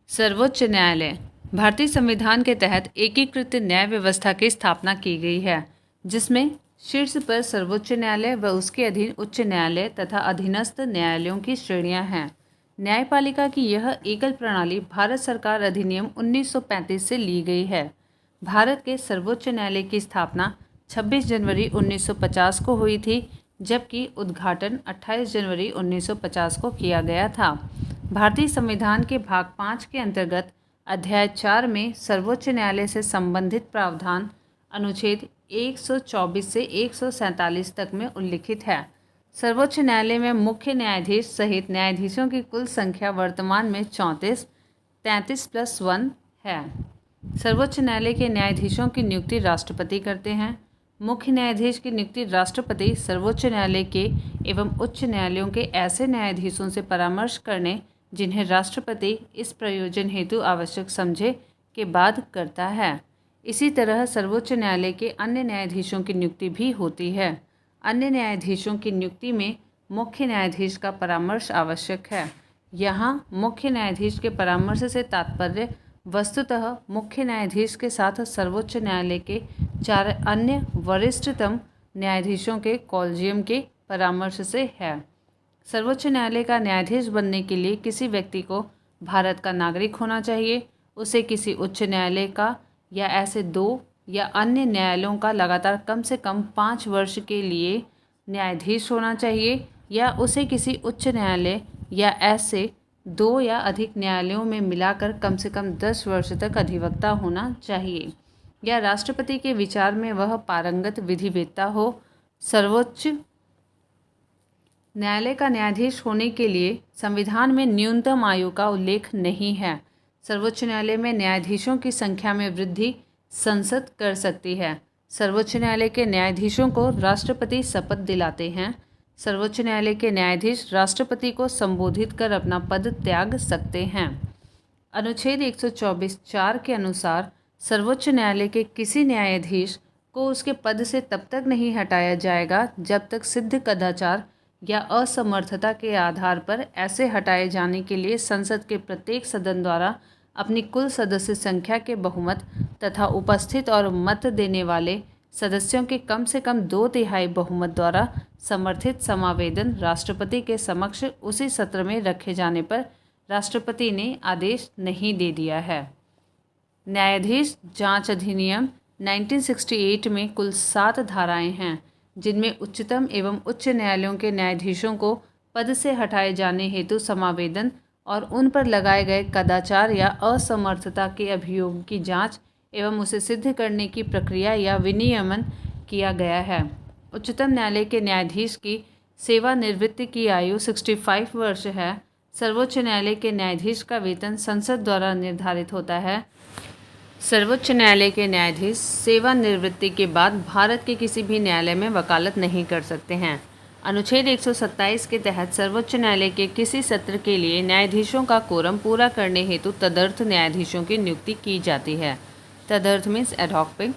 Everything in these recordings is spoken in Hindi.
सर्वोच्च न्यायालय भारतीय संविधान के तहत एकीकृत न्याय व्यवस्था की स्थापना की गई है, जिसमें शीर्ष पर सर्वोच्च न्यायालय व उसके अधीन उच्च न्यायालय तथा अधीनस्थ न्यायालयों की श्रेणियां हैं। न्यायपालिका की यह एकल प्रणाली भारत सरकार अधिनियम 1935 से ली गई है। भारत के सर्वोच्च न्यायालय की स्थापना 26 जनवरी 1950 को हुई थी, जबकि उद्घाटन 28 जनवरी 1950 को किया गया था। भारतीय संविधान के भाग 5 के अंतर्गत अध्याय 4 में सर्वोच्च न्यायालय से संबंधित प्रावधान अनुच्छेद 124 से 147 तक में उल्लिखित है। सर्वोच्च न्यायालय में मुख्य न्यायाधीश सहित न्यायाधीशों की कुल संख्या वर्तमान में 33+1 है। सर्वोच्च न्यायालय के न्यायाधीशों की नियुक्ति राष्ट्रपति करते हैं। मुख्य न्यायाधीश की नियुक्ति राष्ट्रपति सर्वोच्च न्यायालय के एवं उच्च न्यायालयों के ऐसे न्यायाधीशों से परामर्श करने जिन्हें राष्ट्रपति इस प्रयोजन हेतु आवश्यक समझे के बाद करता है। इसी तरह सर्वोच्च न्यायालय के अन्य न्यायाधीशों की नियुक्ति भी होती है। अन्य न्यायाधीशों की नियुक्ति में मुख्य न्यायाधीश का परामर्श आवश्यक है। यहाँ मुख्य न्यायाधीश के परामर्श से तात्पर्य वस्तुतः मुख्य न्यायाधीश के साथ सर्वोच्च न्यायालय के 4 अन्य वरिष्ठतम न्यायाधीशों के कॉलेजियम के परामर्श से है। सर्वोच्च न्यायालय का न्यायाधीश बनने के लिए किसी व्यक्ति को भारत का नागरिक होना चाहिए, उसे किसी उच्च न्यायालय का या ऐसे 2 या अन्य न्यायालयों का लगातार कम से कम 5 वर्ष के लिए न्यायाधीश होना चाहिए, या उसे किसी उच्च न्यायालय या ऐसे 2 या अधिक न्यायालयों में मिलाकर कम से कम 10 वर्ष तक अधिवक्ता होना चाहिए, या राष्ट्रपति के विचार में वह पारंगत विधिवेत्ता हो। सर्वोच्च न्यायालय का न्यायाधीश होने के लिए संविधान में न्यूनतम आयु का उल्लेख नहीं है। सर्वोच्च न्यायालय में न्यायाधीशों की संख्या में वृद्धि संसद कर सकती है। सर्वोच्च न्यायालय के न्यायाधीशों को राष्ट्रपति शपथ दिलाते हैं। सर्वोच्च न्यायालय के न्यायाधीश राष्ट्रपति को संबोधित कर अपना पद त्याग सकते हैं। अनुच्छेद 124(4) के अनुसार सर्वोच्च न्यायालय के किसी न्यायाधीश को उसके पद से तब तक नहीं हटाया जाएगा जब तक सिद्ध कदाचार या असमर्थता के आधार पर ऐसे हटाए जाने के लिए संसद के प्रत्येक सदन द्वारा अपनी कुल सदस्य संख्या के बहुमत तथा उपस्थित और मत देने वाले सदस्यों के कम से कम 2/3 बहुमत द्वारा समर्थित समावेदन राष्ट्रपति के समक्ष उसी सत्र में रखे जाने पर राष्ट्रपति ने आदेश नहीं दे दिया है। न्यायाधीश जांच अधिनियम 1968 में कुल 7 धाराएं हैं, जिनमें उच्चतम एवं उच्च न्यायालयों के न्यायाधीशों को पद से हटाए जाने हेतु समावेदन और उन पर लगाए गए कदाचार या असमर्थता के अभियोग की जांच एवं उसे सिद्ध करने की प्रक्रिया या विनियमन किया गया है। उच्चतम न्यायालय के न्यायाधीश की सेवानिवृत्ति की आयु 65 वर्ष है। सर्वोच्च न्यायालय के न्यायाधीश का वेतन संसद द्वारा निर्धारित होता है। सर्वोच्च न्यायालय के न्यायाधीश सेवानिवृत्ति के बाद भारत के किसी भी न्यायालय में वकालत नहीं कर सकते हैं। अनुच्छेद 127 के तहत सर्वोच्च न्यायालय के किसी सत्र के लिए न्यायाधीशों का कोरम पूरा करने हेतु तदर्थ न्यायाधीशों की नियुक्ति की जाती है। तदर्थ मीन्स एडहॉक पे।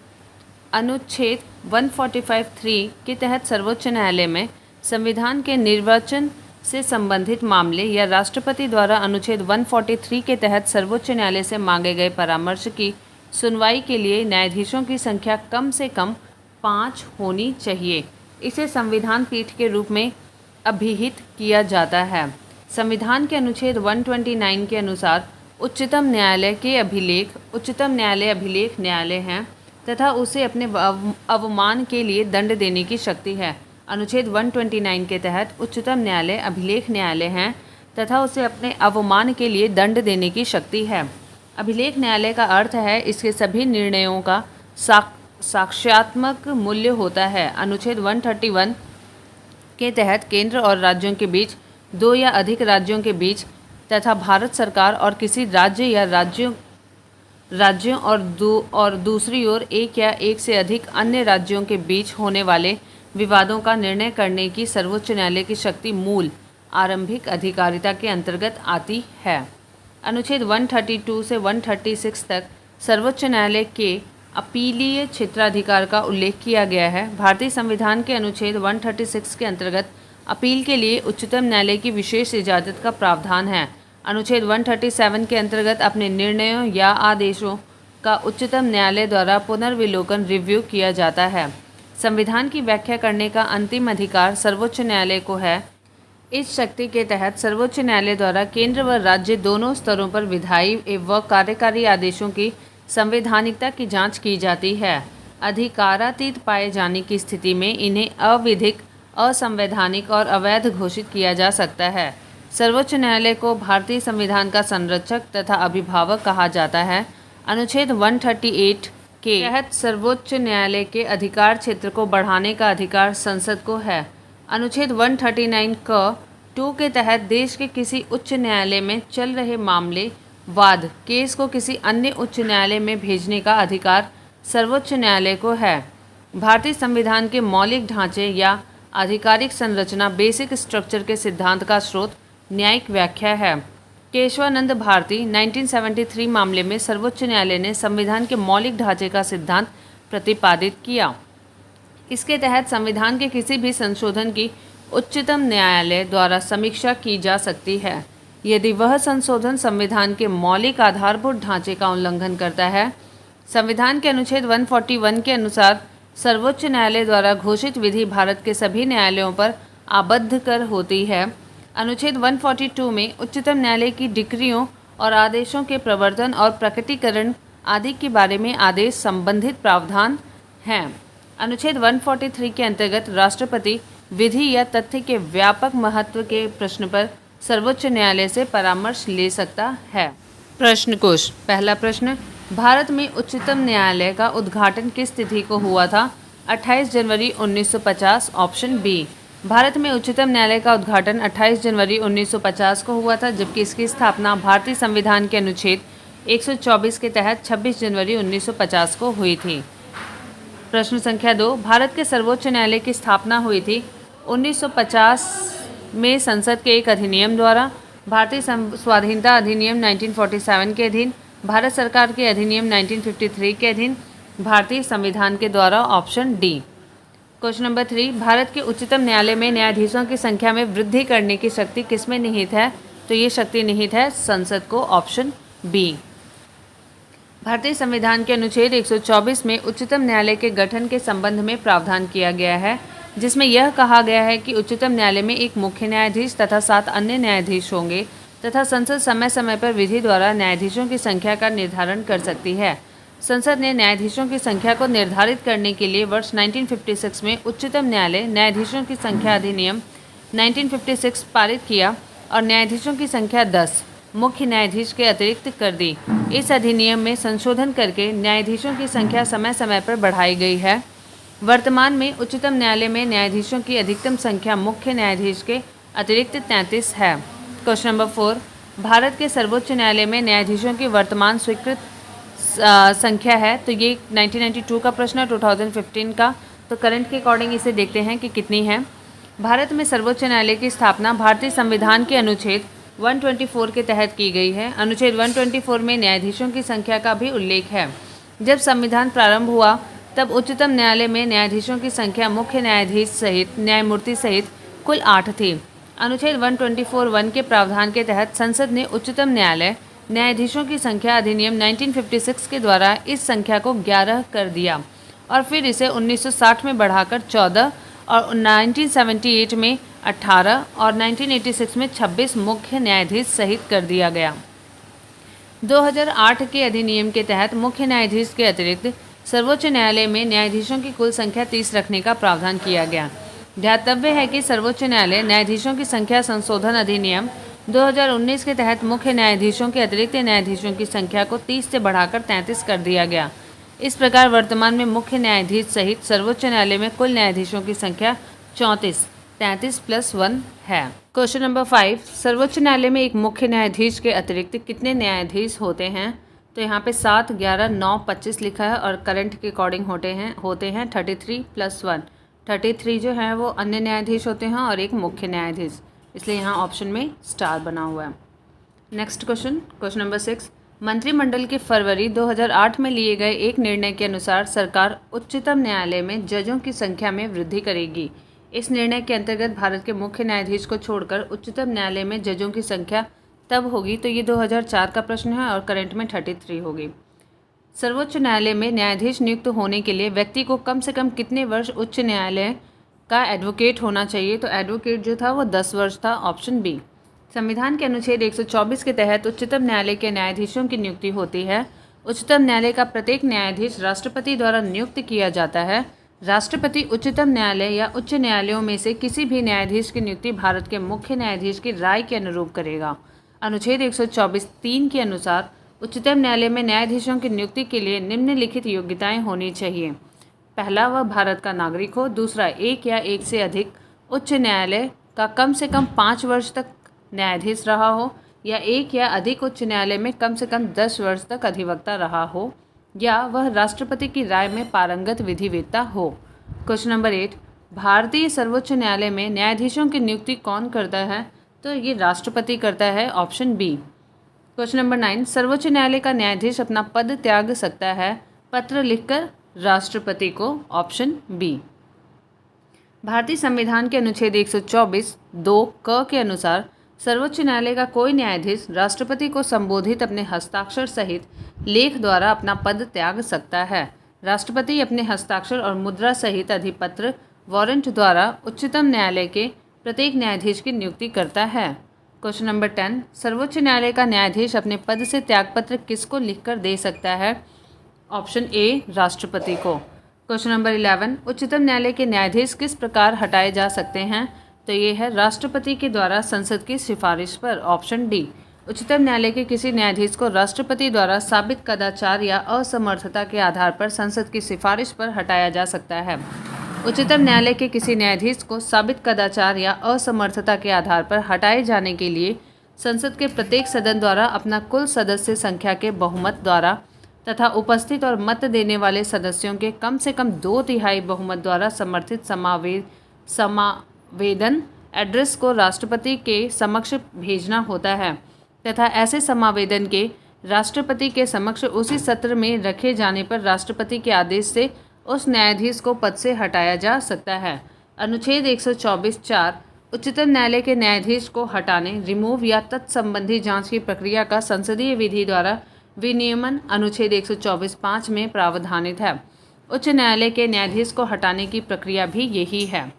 अनुच्छेद 145(3) के तहत सर्वोच्च न्यायालय में संविधान के निर्वाचन से संबंधित मामले या राष्ट्रपति द्वारा अनुच्छेद 143 के तहत सर्वोच्च न्यायालय से मांगे गए परामर्श की सुनवाई के लिए न्यायाधीशों की संख्या कम से कम 5 होनी चाहिए। इसे संविधान पीठ के रूप में अभिहित किया जाता है। संविधान के अनुच्छेद 129 के अनुसार उच्चतम न्यायालय अभिलेख न्यायालय हैं तथा उसे अपने अवमान के लिए दंड देने की शक्ति है। अनुच्छेद 129 के तहत उच्चतम न्यायालय अभिलेख न्यायालय हैं तथा उसे अपने अवमान के लिए दंड देने की शक्ति है। अभिलेख न्यायालय का अर्थ है इसके सभी निर्णयों का साक्ष्यात्मक मूल्य होता है। अनुच्छेद 131 के तहत केंद्र और राज्यों के बीच, 2 या अधिक राज्यों के बीच तथा भारत सरकार और किसी राज्य या राज्यों और दूसरी ओर 1 या 1 से अधिक अन्य राज्यों के बीच होने वाले विवादों का निर्णय करने की सर्वोच्च न्यायालय की शक्ति मूल आरंभिक अधिकारिता के अंतर्गत आती है। अनुच्छेद 132 से 136 तक सर्वोच्च न्यायालय के अपीलीय क्षेत्राधिकार का उल्लेख किया गया है। भारतीय संविधान के अनुच्छेद 136 के अंतर्गत अपील के लिए उच्चतम न्यायालय की विशेष इजाज़त का प्रावधान है। अनुच्छेद 137 के अंतर्गत अपने निर्णयों या आदेशों का उच्चतम न्यायालय द्वारा पुनर्विलोकन रिव्यू किया जाता है। संविधान की व्याख्या करने का अंतिम अधिकार सर्वोच्च न्यायालय को है। इस शक्ति के तहत सर्वोच्च न्यायालय द्वारा केंद्र व राज्य दोनों स्तरों पर विधायी एवं कार्यकारी आदेशों की संवैधानिकता की जांच की जाती है। अधिकारातीत पाए जाने की स्थिति में इन्हें अविधिक, असंवैधानिक और अवैध घोषित किया जा सकता है। सर्वोच्च न्यायालय को भारतीय संविधान का संरक्षक तथा अभिभावक कहा जाता है। अनुच्छेद 138 के तहत सर्वोच्च न्यायालय के अधिकार क्षेत्र को बढ़ाने का अधिकार संसद को है। अनुच्छेद 139 क 2 के तहत देश के किसी उच्च न्यायालय में चल रहे मामले वाद केस को किसी अन्य उच्च न्यायालय में भेजने का अधिकार सर्वोच्च न्यायालय को है। भारतीय संविधान के मौलिक ढांचे या आधिकारिक संरचना बेसिक स्ट्रक्चर के सिद्धांत का स्रोत न्यायिक व्याख्या है। केशवानंद भारती 1973 मामले में सर्वोच्च न्यायालय ने संविधान के मौलिक ढांचे का सिद्धांत प्रतिपादित किया। इसके तहत संविधान के किसी भी संशोधन की उच्चतम न्यायालय द्वारा समीक्षा की जा सकती है यदि वह संशोधन संविधान के मौलिक आधारभूत ढांचे का उल्लंघन करता है। संविधान के अनुच्छेद 141 के अनुसार सर्वोच्च न्यायालय द्वारा घोषित विधि भारत के सभी न्यायालयों पर आबद्ध कर होती है। अनुच्छेद 142 में उच्चतम न्यायालय की डिक्रियों और आदेशों के प्रवर्तन और प्रकटीकरण आदि के बारे में आदेश संबंधित प्रावधान हैं। अनुच्छेद 143 के अंतर्गत राष्ट्रपति विधि या तथ्य के व्यापक महत्व के प्रश्न पर सर्वोच्च न्यायालय से परामर्श ले सकता है। प्रश्न कोश। पहला प्रश्न, भारत में उच्चतम न्यायालय का उद्घाटन किस तिथि को हुआ था? 28 जनवरी 1950। Option B. भारत में उच्चतम न्यायालय का उद्घाटन 28 जनवरी 1950 को हुआ था, जबकि इसकी स्थापना भारतीय संविधान के अनुच्छेद 124 के तहत 26 जनवरी 1950 को हुई थी। प्रश्न संख्या 2, भारत के सर्वोच्च न्यायालय की स्थापना हुई थी 1950 में संसद के एक अधिनियम द्वारा, भारतीय स्वाधीनता अधिनियम 1947 के अधीन, भारत सरकार के अधिनियम 1953 के अधीन, भारतीय संविधान के द्वारा। Option D. Question number 3, Bharat के उच्चतम न्यायालय में न्यायाधीशों की संख्या में वृद्धि करने की शक्ति किसमें निहित है? तो ये शक्ति निहित है संसद को। Option B. भारतीय संविधान के अनुच्छेद 124 में उच्चतम न्यायालय के गठन के संबंध में प्रावधान किया गया है, जिसमें यह कहा गया है कि उच्चतम न्यायालय में एक मुख्य न्यायाधीश तथा 7 अन्य न्यायाधीश होंगे तथा संसद समय समय पर विधि द्वारा न्यायाधीशों की संख्या का निर्धारण कर सकती है। संसद ने न्यायाधीशों की संख्या को निर्धारित करने के लिए वर्ष 1956 में उच्चतम न्यायालय न्यायाधीशों की संख्या अधिनियम 1956 पारित किया और न्यायाधीशों की संख्या 10 मुख्य न्यायाधीश के अतिरिक्त कर दी। इस अधिनियम में संशोधन करके न्यायाधीशों की संख्या समय समय पर बढ़ाई गई है। वर्तमान में उच्चतम न्यायालय में न्यायाधीशों की अधिकतम संख्या मुख्य न्यायाधीश के अतिरिक्त 33 है। क्वेश्चन नंबर 4, भारत के सर्वोच्च न्यायालय में न्यायाधीशों की वर्तमान स्वीकृत संख्या है। तो ये 1992 का प्रश्न है, 2015 का। तो करंट के अकॉर्डिंग इसे देखते हैं कि कितनी है। भारत में सर्वोच्च न्यायालय की स्थापना भारतीय संविधान के अनुच्छेद 124 के तहत की गई है। अनुच्छेद 124 में न्यायाधीशों की संख्या का भी उल्लेख है। जब संविधान प्रारंभ हुआ तब उच्चतम न्यायालय में न्यायाधीशों की संख्या मुख्य न्यायाधीश सहित न्यायमूर्ति सहित कुल 8 थी। अनुच्छेद 124(1) के प्रावधान के तहत संसद ने उच्चतम न्यायालय न्यायाधीशों की संख्या अधिनियम 1956 के द्वारा इस संख्या को 11 कर दिया और फिर इसे 1960 में बढ़ाकर 14 और 1978 में 18 और 1986 में 26 मुख्य न्यायाधीश सहित कर दिया गया। 2008 के अधिनियम के तहत मुख्य न्यायाधीश के अतिरिक्त सर्वोच्च न्यायालय में न्यायाधीशों की कुल संख्या 30 रखने का प्रावधान किया गया। ध्यातव्य है कि सर्वोच्च न्यायालय न्यायाधीशों की संख्या संशोधन अधिनियम 2019 के तहत मुख्य न्यायाधीशों के अतिरिक्त न्यायाधीशों की संख्या को 30 से बढ़ाकर 33 कर दिया गया। इस प्रकार वर्तमान में मुख्य न्यायाधीश सहित सर्वोच्च न्यायालय में कुल न्यायाधीशों की संख्या 33 + 1 है। क्वेश्चन नंबर 5, सर्वोच्च न्यायालय में एक मुख्य न्यायाधीश के अतिरिक्त कितने न्यायाधीश होते हैं? तो यहाँ पे 7, 11, 9, 25 लिखा है और करंट के अकॉर्डिंग होते हैं 33 + 1। 33 जो है वो अन्य न्यायाधीश होते हैं और एक मुख्य न्यायाधीश, इसलिए यहाँ ऑप्शन में स्टार बना हुआ है। नेक्स्ट क्वेश्चन नंबर 6, मंत्रिमंडल के फरवरी 2008 में लिए गए एक निर्णय के अनुसार सरकार उच्चतम न्यायालय में जजों की संख्या में वृद्धि करेगी। इस निर्णय के अंतर्गत भारत के मुख्य न्यायाधीश को छोड़कर उच्चतम न्यायालय में जजों की संख्या तब होगी तो ये 2004 का प्रश्न है और करंट में 33 होगी। सर्वोच्च न्यायालय में न्यायाधीश नियुक्त होने के लिए व्यक्ति को कम से कम कितने वर्ष उच्च न्यायालय का एडवोकेट होना चाहिए? तो एडवोकेट जो था वो 10 वर्ष था, ऑप्शन बी। संविधान के अनुच्छेद 124 के तहत उच्चतम न्यायालय के न्यायाधीशों की नियुक्ति होती है। उच्चतम न्यायालय का प्रत्येक न्यायाधीश राष्ट्रपति द्वारा नियुक्त किया जाता है। राष्ट्रपति उच्चतम न्यायालय या उच्च न्यायालयों में से किसी भी न्यायाधीश की नियुक्ति भारत के मुख्य न्यायाधीश की राय के अनुरूप करेगा। अनुच्छेद 124(3) के अनुसार उच्चतम न्यायालय में न्यायाधीशों की नियुक्ति के लिए निम्नलिखित योग्यताएं होनी चाहिए। पहला, वह भारत का नागरिक हो। दूसरा, एक या एक से अधिक उच्च न्यायालय का कम से कम 5 वर्ष तक न्यायाधीश रहा हो, या एक या अधिक उच्च न्यायालय में कम से कम 10 वर्ष तक अधिवक्ता रहा हो, या वह राष्ट्रपति की राय में पारंगत विधिवेत्ता हो। क्वेश्चन नंबर 8, भारतीय सर्वोच्च न्यायालय में न्यायाधीशों की नियुक्ति कौन करता है? तो ये राष्ट्रपति करता है, ऑप्शन बी। क्वेश्चन नंबर 9, सर्वोच्च न्यायालय का न्यायाधीश अपना पद त्याग सकता है पत्र लिखकर राष्ट्रपति को, ऑप्शन बी। भारतीय संविधान के अनुच्छेद 124(2) क के अनुसार सर्वोच्च न्यायालय का कोई न्यायाधीश राष्ट्रपति को संबोधित अपने हस्ताक्षर सहित लेख द्वारा अपना पद त्याग सकता है। राष्ट्रपति अपने हस्ताक्षर और मुद्रा सहित अधिपत्र वारंट द्वारा उच्चतम न्यायालय के प्रत्येक न्यायाधीश की नियुक्ति करता है। क्वेश्चन नंबर 10, सर्वोच्च न्यायालय का न्यायाधीश अपने पद से त्यागपत्र किसको लिखकर दे सकता है? ऑप्शन ए, राष्ट्रपति को। क्वेश्चन नंबर 11, उच्चतम न्यायालय के न्यायाधीश किस प्रकार हटाए जा सकते हैं? तो ये है राष्ट्रपति के द्वारा संसद की सिफारिश पर, ऑप्शन डी। उच्चतम न्यायालय के किसी न्यायाधीश को राष्ट्रपति द्वारा साबित कदाचार या असमर्थता के आधार पर संसद की सिफारिश पर हटाया जा सकता है। उच्चतम न्यायालय के किसी न्यायाधीश को साबित कदाचार या असमर्थता के आधार पर हटाए जाने के लिए संसद के प्रत्येक सदन द्वारा अपना कुल सदस्य संख्या के बहुमत द्वारा तथा उपस्थित और मत देने वाले सदस्यों के कम से कम 2/3 बहुमत द्वारा समर्थित समावेदन एड्रेस को राष्ट्रपति के समक्ष भेजना होता है तथा ऐसे समावेदन के राष्ट्रपति के समक्ष उसी सत्र में रखे जाने पर राष्ट्रपति के आदेश से उस न्यायाधीश को पद से हटाया जा सकता है। अनुच्छेद 124(4) उच्चतम न्यायालय के न्यायाधीश को हटाने, रिमूव या तत्संबंधी जांच की प्रक्रिया का संसदीय विधि द्वारा विनियमन अनुच्छेद 124(5) में प्रावधानित है। उच्च न्यायालय के न्यायाधीश को हटाने की प्रक्रिया भी यही है।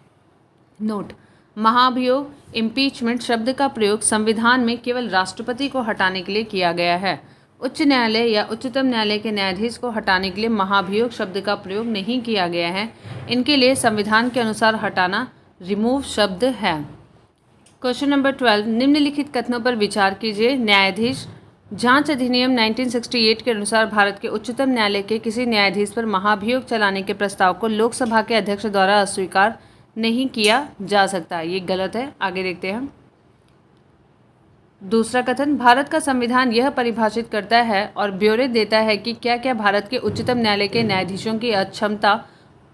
नोट, महाभियोग इम्पीचमेंट शब्द का प्रयोग संविधान में केवल राष्ट्रपति को हटाने के लिए किया गया है। उच्च न्यायालय या उच्चतम न्यायालय के न्यायाधीश को हटाने के लिए महाभियोग शब्द का प्रयोग नहीं किया गया है। इनके लिए संविधान के अनुसार हटाना रिमूव शब्द है। क्वेश्चन नंबर 12, निम्नलिखित कथनों पर विचार कीजिए। न्यायाधीश जांच अधिनियम 1968 के अनुसार भारत के उच्चतम न्यायालय के किसी न्यायाधीश पर महाभियोग चलाने के प्रस्ताव को लोकसभा के अध्यक्ष द्वारा अस्वीकार नहीं किया जा सकता। ये गलत है, आगे देखते हैं। दूसरा कथन, भारत का संविधान यह परिभाषित करता है और ब्यौरे देता है कि क्या क्या भारत के उच्चतम न्यायालय के न्यायाधीशों की अक्षमता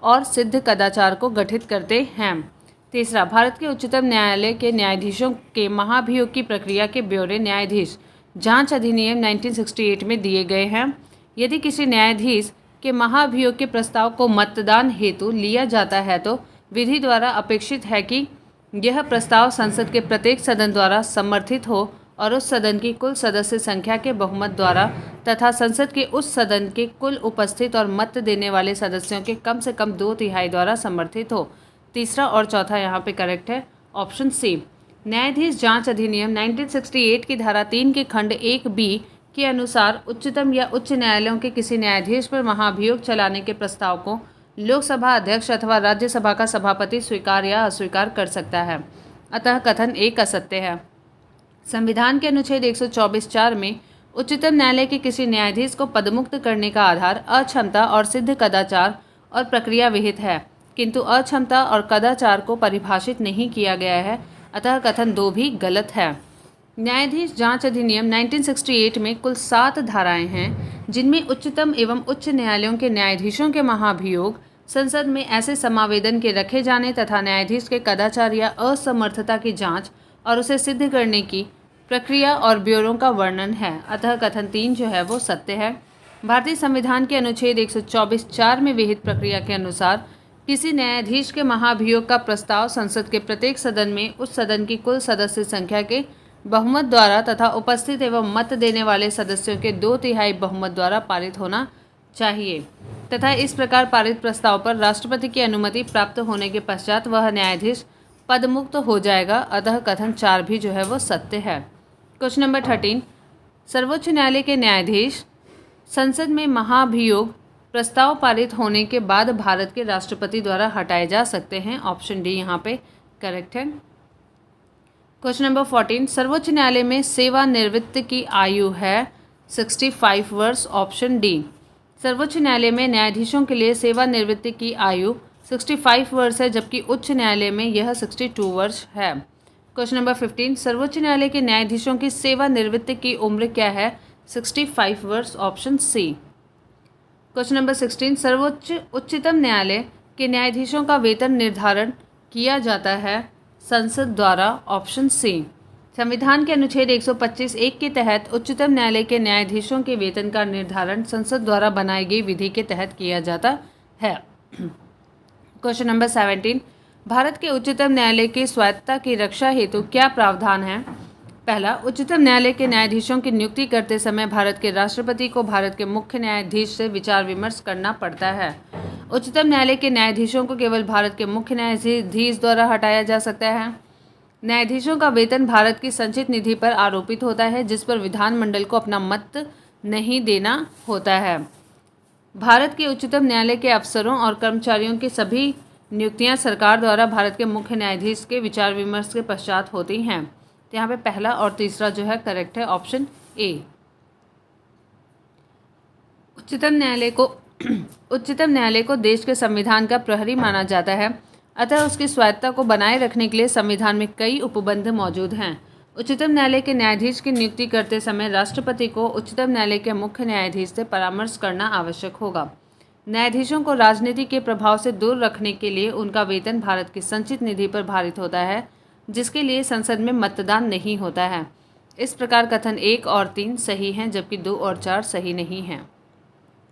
और सिद्ध कदाचार को गठित करते हैं। तीसरा, भारत के उच्चतम न्यायालय के न्यायाधीशों के महाभियोग की प्रक्रिया के ब्यौरे न्यायाधीश जांच अधिनियम 1968 में दिए गए हैं। यदि किसी न्यायाधीश के महाभियोग के प्रस्ताव को मतदान हेतु लिया जाता है तो विधि द्वारा अपेक्षित है कि यह प्रस्ताव संसद के प्रत्येक सदन द्वारा समर्थित हो और उस सदन की कुल सदस्य संख्या के बहुमत द्वारा तथा संसद के उस सदन के कुल उपस्थित और मत देने वाले सदस्यों के कम से कम 2/3 द्वारा समर्थित हो। तीसरा और चौथा यहाँ पे करेक्ट है, ऑप्शन सी। न्यायाधीश जांच अधिनियम 1968 की धारा 3 के खंड 1(b) के अनुसार उच्चतम या उच्च न्यायालयों के किसी न्यायाधीश पर महाभियोग चलाने के प्रस्ताव को लोकसभा अध्यक्ष अथवा राज्यसभा का सभापति स्वीकार या अस्वीकार कर सकता है। अतः कथन एक असत्य है। संविधान के अनुच्छेद 124(4) में उच्चतम न्यायालय के किसी न्यायाधीश को पदमुक्त करने का आधार अक्षमता और सिद्ध कदाचार और प्रक्रिया विहित है, किंतु अक्षमता और कदाचार को परिभाषित नहीं किया गया है। अतः कथन 2 भी गलत है। न्यायाधीश जांच अधिनियम 1968 में कुल 7 धाराएं हैं, जिनमें उच्चतम एवं उच्च न्यायालयों के न्यायाधीशों के महाभियोग, संसद में ऐसे समावेदन के रखे जाने तथा न्यायाधीश के कदाचार या असमर्थता की जांच और उसे सिद्ध करने की प्रक्रिया और ब्यौरों का वर्णन है। अतः कथन 3 जो है वो सत्य है। भारतीय संविधान के अनुच्छेद 124(4) में विहित प्रक्रिया के अनुसार किसी न्यायाधीश के महाभियोग का प्रस्ताव संसद के प्रत्येक सदन में उस सदन की कुल सदस्य संख्या के बहुमत द्वारा तथा उपस्थित एवं मत देने वाले सदस्यों के 2/3 बहुमत द्वारा पारित होना चाहिए तथा इस प्रकार पारित प्रस्ताव पर राष्ट्रपति की अनुमति प्राप्त होने के पश्चात वह न्यायाधीश पदमुक्त हो जाएगा। अतः कथन 4 भी जो है वो सत्य है। क्वेश्चन नंबर 13, सर्वोच्च न्यायालय के न्यायाधीश संसद में महाभियोग प्रस्ताव पारित होने के बाद भारत के राष्ट्रपति द्वारा हटाए जा सकते हैं। ऑप्शन डी यहाँ पे करेक्ट है। क्वेश्चन नंबर 14, सर्वोच्च न्यायालय में सेवानिवृत्ति की आयु है 65 वर्ष। Option D. सर्वोच्च न्यायालय में न्यायाधीशों के लिए सेवानिवृत्ति की आयु 65 वर्ष है, जबकि उच्च न्यायालय में यह 62 वर्ष है। क्वेश्चन नंबर 15, सर्वोच्च न्यायालय के न्यायाधीशों की सेवानिवृत्ति की उम्र क्या है? 65 वर्ष। Option C. क्वेश्चन नंबर 16, उच्चतम न्यायालय के न्यायाधीशों का वेतन निर्धारण किया जाता है संसद द्वारा। Option C. संविधान के अनुच्छेद 125(1) के तहत उच्चतम न्यायालय के न्यायाधीशों के वेतन का निर्धारण संसद द्वारा बनाई गई विधि के तहत किया जाता है। क्वेश्चन नंबर 17, भारत के उच्चतम न्यायालय की स्वायत्तता की रक्षा हेतु क्या प्रावधान है? पहला, उच्चतम न्यायालय के न्यायाधीशों की नियुक्ति करते समय भारत के राष्ट्रपति को भारत के मुख्य न्यायाधीश से विचार विमर्श करना पड़ता है। उच्चतम न्यायालय के न्यायाधीशों को केवल भारत के मुख्य न्यायाधीश द्वारा हटाया जा सकता है। न्यायाधीशों का वेतन भारत की संचित निधि पर आरोपित होता है, जिस पर विधानमंडल को अपना मत नहीं देना होता है। भारत के उच्चतम न्यायालय के अफसरों और कर्मचारियों की सभी नियुक्तियां सरकार द्वारा भारत के मुख्य न्यायाधीश के विचार विमर्श के पश्चात होती हैं। तो यहाँ पे पहला और तीसरा जो है करेक्ट है, ऑप्शन ए। उच्चतम न्यायालय को देश के संविधान का प्रहरी माना जाता है, अतः उसकी स्वायत्तता को बनाए रखने के लिए संविधान में कई उपबंध मौजूद हैं। उच्चतम न्यायालय के न्यायाधीश की नियुक्ति करते समय राष्ट्रपति को उच्चतम न्यायालय के मुख्य न्यायाधीश से परामर्श करना आवश्यक होगा। न्यायाधीशों को राजनीति के प्रभाव से दूर रखने के लिए उनका वेतन भारत की संचित निधि पर भारित होता है, जिसके लिए संसद में मतदान नहीं होता है। इस प्रकार कथन 1 और 3 सही हैं, जबकि 2 और 4 सही नहीं हैं।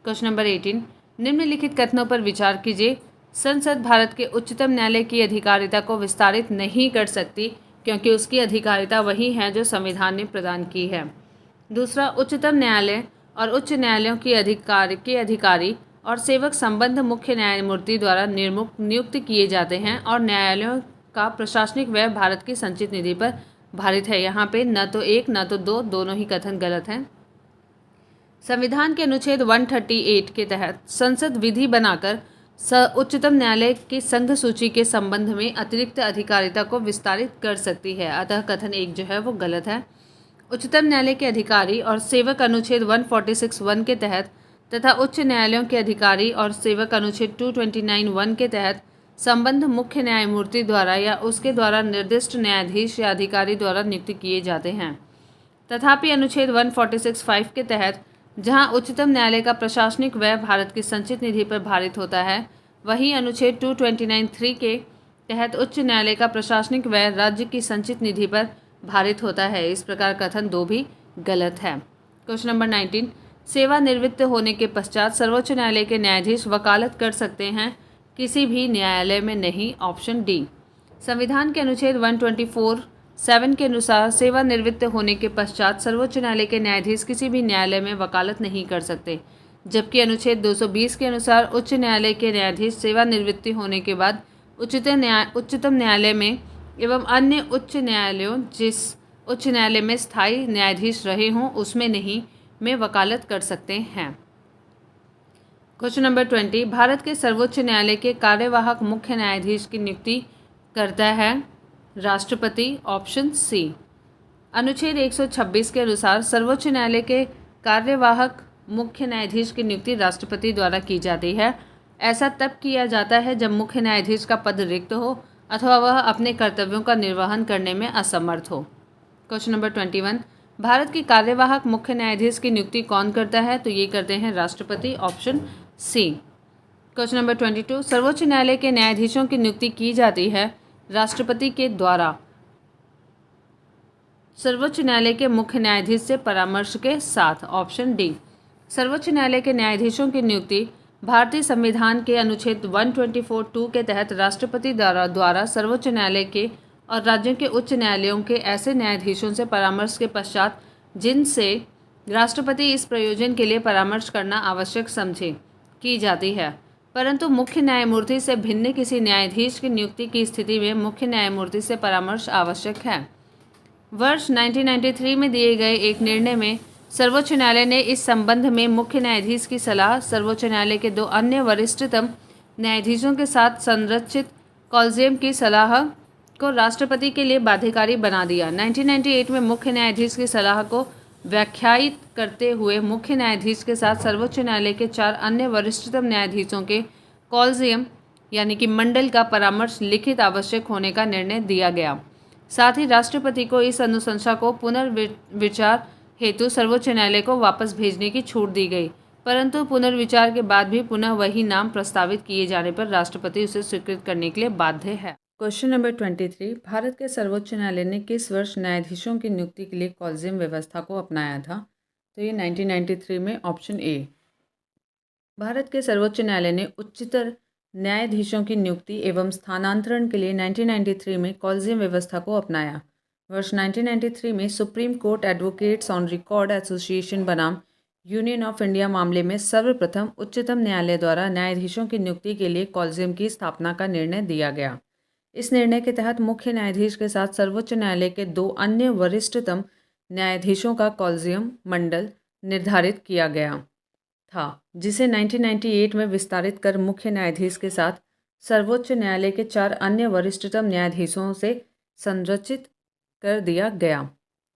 क्वेश्चन नंबर 18, निम्नलिखित कथनों पर विचार कीजिए। संसद भारत के उच्चतम न्यायालय की अधिकारिता को विस्तारित नहीं कर सकती, क्योंकि उसकी अधिकारिता वही है जो संविधान ने प्रदान की है। दूसरा, उच्चतम न्यायालय और उच्च न्यायालयों के अधिकारी और सेवक संबंध मुख्य न्यायमूर्ति द्वारा नियुक्त किए जाते हैं और न्यायालयों का प्रशासनिक व्यय भारत की संचित निधि पर भारित है। यहाँ पे न तो 1 न तो 2 दोनों ही कथन गलत हैं। संविधान के अनुच्छेद 138 के तहत संसद विधि बनाकर उच्चतम न्यायालय की संघ सूची के संबंध में अतिरिक्त अधिकारिता को विस्तारित कर सकती है, अतः कथन 1 जो है वो गलत है। उच्चतम न्यायालय के अधिकारी और सेवक अनुच्छेद 146(1) के तहत तथा उच्च न्यायालयों के अधिकारी और सेवक अनुच्छेद 229(1) के तहत संबंध मुख्य न्यायमूर्ति द्वारा या उसके द्वारा निर्दिष्ट न्यायाधीश या अधिकारी द्वारा नियुक्त किए जाते हैं। तथापि अनुच्छेद 146(5) के तहत जहां उच्चतम न्यायालय का प्रशासनिक व्यय भारत की संचित निधि पर भारित होता है, वहीं अनुच्छेद 229(3) के तहत उच्च न्यायालय का प्रशासनिक व्यय राज्य की संचित निधि पर भारित होता है। इस प्रकार कथन 2 भी गलत है। क्वेश्चन नंबर 19, सेवानिवृत्त होने के पश्चात सर्वोच्च न्यायालय के न्यायाधीश वकालत कर सकते हैं, किसी भी न्यायालय में नहीं। Option D. संविधान के अनुच्छेद 124(7) के अनुसार सेवानिवृत्त होने के पश्चात सर्वोच्च न्यायालय के न्यायाधीश किसी भी न्यायालय में वकालत नहीं कर सकते, जबकि अनुच्छेद 220 के अनुसार उच्च न्यायालय के न्यायाधीश सेवानिवृत्ति होने के बाद उच्चतम न्यायालय में एवं अन्य उच्च न्यायालयों जिस उच्च न्यायालय में स्थायी न्यायाधीश रहे हों उसमें नहीं में वकालत कर सकते हैं। क्वेश्चन नंबर 20, भारत के सर्वोच्च न्यायालय के कार्यवाहक मुख्य न्यायाधीश की नियुक्ति करता है राष्ट्रपति। Option C. अनुच्छेद 126 के अनुसार सर्वोच्च न्यायालय के कार्यवाहक मुख्य न्यायाधीश की नियुक्ति राष्ट्रपति द्वारा की जाती है। ऐसा तब किया जाता है जब मुख्य न्यायाधीश का पद रिक्त हो अथवा वह अपने कर्तव्यों का निर्वहन करने में असमर्थ हो। क्वेश्चन नंबर 21, भारत की कार्यवाहक मुख्य न्यायाधीश की नियुक्ति कौन करता है? तो ये करते हैं राष्ट्रपति। Option C. क्वेश्चन नंबर 22, सर्वोच्च न्यायालय के न्यायाधीशों की नियुक्ति की जाती है राष्ट्रपति के द्वारा सर्वोच्च न्यायालय के मुख्य न्यायाधीश से परामर्श के साथ। Option D. सर्वोच्च न्यायालय के न्यायाधीशों की नियुक्ति भारतीय संविधान के अनुच्छेद 124(2) के तहत राष्ट्रपति द्वारा सर्वोच्च न्यायालय के और राज्यों के उच्च न्यायालयों के ऐसे न्यायाधीशों से परामर्श के पश्चात जिनसे राष्ट्रपति इस प्रयोजन के लिए परामर्श करना आवश्यक समझे की जाती है। परंतु मुख्य न्यायमूर्ति से भिन्न किसी न्यायाधीश की नियुक्ति की स्थिति में मुख्य न्यायमूर्ति से परामर्श आवश्यक है। वर्ष 1993 में दिए गए एक निर्णय में सर्वोच्च न्यायालय ने इस संबंध में मुख्य न्यायाधीश की सलाह सर्वोच्च न्यायालय के 2 अन्य वरिष्ठतम न्यायाधीशों के साथ संरचित कॉलेजियम की सलाह को राष्ट्रपति के लिए बाध्यकारी बना दिया। 1998 में मुख्य न्यायाधीश की सलाह को व्याख्यायित करते हुए मुख्य न्यायाधीश के साथ सर्वोच्च न्यायालय के 4 अन्य वरिष्ठतम न्यायाधीशों के कॉलेजियम यानी कि मंडल का परामर्श लिखित आवश्यक होने का निर्णय दिया गया। साथ ही राष्ट्रपति को इस अनुशंसा को पुनर्विचार हेतु सर्वोच्च न्यायालय को वापस भेजने की छूट दी गई, परंतु पुनर्विचार के बाद भी पुनः वही नाम प्रस्तावित किए जाने पर राष्ट्रपति उसे स्वीकृत करने के लिए बाध्य है। क्वेश्चन नंबर 23, भारत के सर्वोच्च न्यायालय ने किस वर्ष न्यायाधीशों की नियुक्ति के लिए कॉलेजियम व्यवस्था को अपनाया था? तो ये 1993 में, ऑप्शन ए। भारत के सर्वोच्च न्यायालय ने उच्चतर न्यायाधीशों की नियुक्ति एवं स्थानांतरण के लिए 1993 में कॉलेजियम व्यवस्था को अपनाया। वर्ष 1993 में supreme court advocates on record association बनाम यूनियन ऑफ इंडिया मामले में सर्वप्रथम उच्चतम न्यायालय द्वारा न्यायाधीशों की नियुक्ति के लिए कॉलेजियम की स्थापना का निर्णय दिया गया। इस निर्णय के तहत मुख्य न्यायाधीश के साथ सर्वोच्च न्यायालय के 2 अन्य वरिष्ठतम न्यायाधीशों का कॉलेजियम मंडल निर्धारित किया गया था, जिसे 1998 में विस्तारित कर मुख्य न्यायाधीश के साथ सर्वोच्च न्यायालय के 4 अन्य वरिष्ठतम न्यायाधीशों से संरचित कर दिया गया।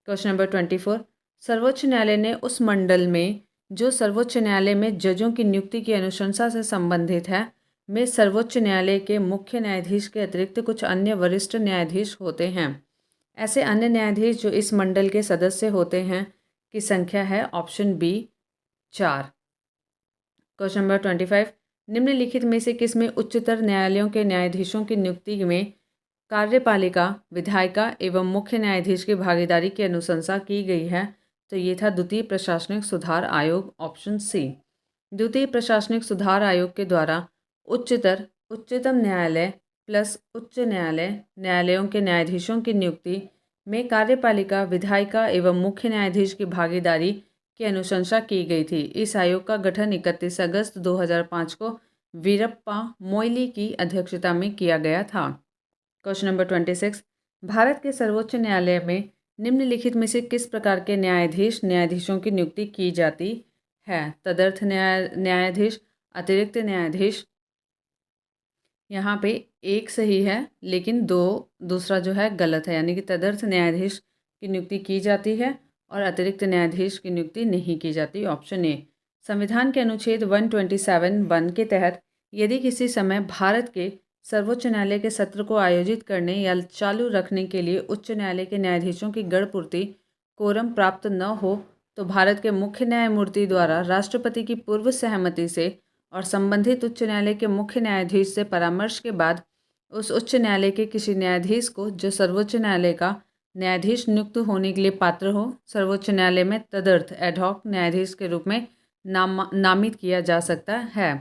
क्वेश्चन नंबर 24, सर्वोच्च न्यायालय ने उस मंडल में जो सर्वोच्च न्यायालय में जजों की नियुक्ति की अनुशंसा से संबंधित है में सर्वोच्च न्यायालय के मुख्य न्यायाधीश के अतिरिक्त कुछ अन्य वरिष्ठ न्यायाधीश होते हैं। ऐसे अन्य न्यायाधीश जो इस मंडल के सदस्य होते हैं की संख्या है ऑप्शन बी 4। क्वेश्चन नंबर 25, निम्नलिखित में से किसमें उच्चतर न्यायालयों के न्यायाधीशों की नियुक्ति में कार्यपालिका, विधायिका एवं मुख्य न्यायाधीश की भागीदारी की अनुशंसा की गई है? तो ये था द्वितीय प्रशासनिक सुधार आयोग, ऑप्शन सी। द्वितीय प्रशासनिक सुधार आयोग के द्वारा उच्चतम न्यायालय प्लस उच्च न्यायालयों के न्यायाधीशों की नियुक्ति में कार्यपालिका, विधायिका एवं मुख्य न्यायाधीश की भागीदारी की अनुशंसा की गई थी। इस आयोग का गठन 31 अगस्त 2005 को वीरप्पा मोइली की अध्यक्षता में किया गया था। क्वेश्चन नंबर 26, भारत के सर्वोच्च न्यायालय में निम्नलिखित में से किस प्रकार के न्यायाधीशों की नियुक्ति की जाती है? तदर्थ न्यायाधीश, अतिरिक्त न्यायाधीश। यहाँ पे एक सही है लेकिन दूसरा जो है गलत है, यानी कि तदर्थ न्यायाधीश की नियुक्ति की जाती है और अतिरिक्त न्यायाधीश की नियुक्ति नहीं की जाती, ऑप्शन ए। संविधान के अनुच्छेद 127(1) के तहत यदि किसी समय भारत के सर्वोच्च न्यायालय के सत्र को आयोजित करने या चालू रखने के लिए उच्च न्यायालय के न्यायाधीशों की गणपूर्ति कोरम प्राप्त न हो तो भारत के मुख्य न्यायमूर्ति द्वारा राष्ट्रपति की पूर्व सहमति से और संबंधित उच्च न्यायालय के मुख्य न्यायाधीश से परामर्श के बाद उस उच्च न्यायालय के किसी न्यायाधीश को जो सर्वोच्च न्यायालय का न्यायाधीश नियुक्त होने के लिए पात्र हो, सर्वोच्च न्यायालय में तदर्थ एडहॉक न्यायाधीश के रूप में नामित किया जा सकता है।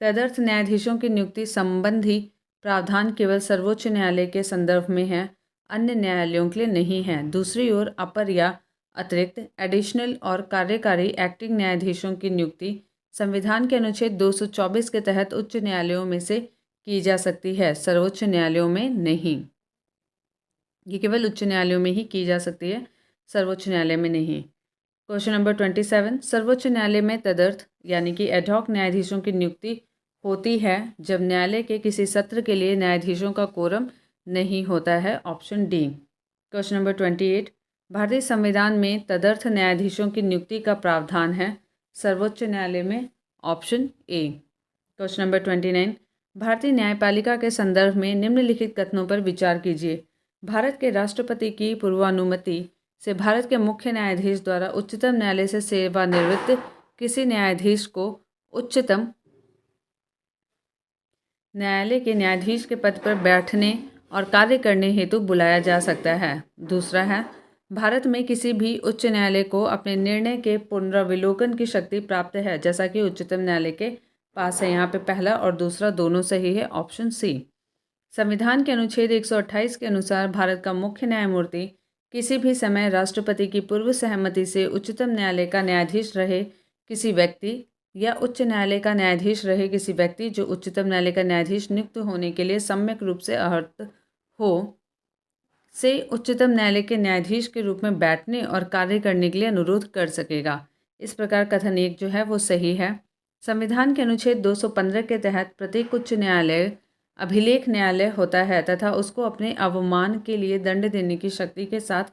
तदर्थ न्यायाधीशों की नियुक्ति संबंधी प्रावधान केवल सर्वोच्च न्यायालय के संदर्भ में है, अन्य न्यायालयों के लिए नहीं है। दूसरी ओर अपर या अतिरिक्त, एडिशनल और कार्यकारी एक्टिंग न्यायाधीशों की नियुक्ति संविधान के अनुच्छेद 224 के तहत उच्च न्यायालयों में से की जा सकती है, सर्वोच्च न्यायालयों में नहीं। ये केवल उच्च न्यायालयों में ही की जा सकती है, सर्वोच्च न्यायालय में नहीं। क्वेश्चन नंबर 27, सर्वोच्च न्यायालय में तदर्थ यानी कि एडहॉक न्यायाधीशों की नियुक्ति होती है जब न्यायालय के किसी सत्र के लिए न्यायाधीशों का कोरम नहीं होता है, ऑप्शन डी। क्वेश्चन नंबर 28, भारतीय संविधान में तदर्थ न्यायाधीशों की नियुक्ति का प्रावधान है सर्वोच्च न्यायालय में, ऑप्शन ए। क्वेश्चन नंबर 29, भारतीय न्यायपालिका के संदर्भ में निम्नलिखित कथनों पर विचार कीजिए। भारत के राष्ट्रपति की पूर्वानुमति से भारत के मुख्य न्यायाधीश द्वारा उच्चतम न्यायालय से सेवानिवृत्त किसी न्यायाधीश को उच्चतम न्यायालय के न्यायाधीश के पद पर बैठने और कार्य करने हेतु बुलाया जा सकता है। दूसरा है, भारत में किसी भी उच्च न्यायालय को अपने निर्णय के पुनरावलोकन की शक्ति प्राप्त है, जैसा कि उच्चतम न्यायालय के पास है। यहाँ पे पहला और दूसरा दोनों सही है, ऑप्शन सी। संविधान के अनुच्छेद 128 के अनुसार भारत का मुख्य न्यायमूर्ति किसी भी समय राष्ट्रपति की पूर्व सहमति से उच्चतम न्यायालय का न्यायाधीश रहे किसी व्यक्ति या उच्च न्यायालय का न्यायाधीश रहे किसी व्यक्ति जो उच्चतम न्यायालय का न्यायाधीश नियुक्त होने के लिए सम्यक रूप से अर्हत हो से उच्चतम न्यायालय के न्यायाधीश के रूप में बैठने और कार्य करने के लिए अनुरोध कर सकेगा। इस प्रकार कथन 1 जो है वो सही है। संविधान के अनुच्छेद 215 के तहत प्रत्येक उच्च न्यायालय अभिलेख न्यायालय होता है तथा उसको अपने अवमान के लिए दंड देने की शक्ति के साथ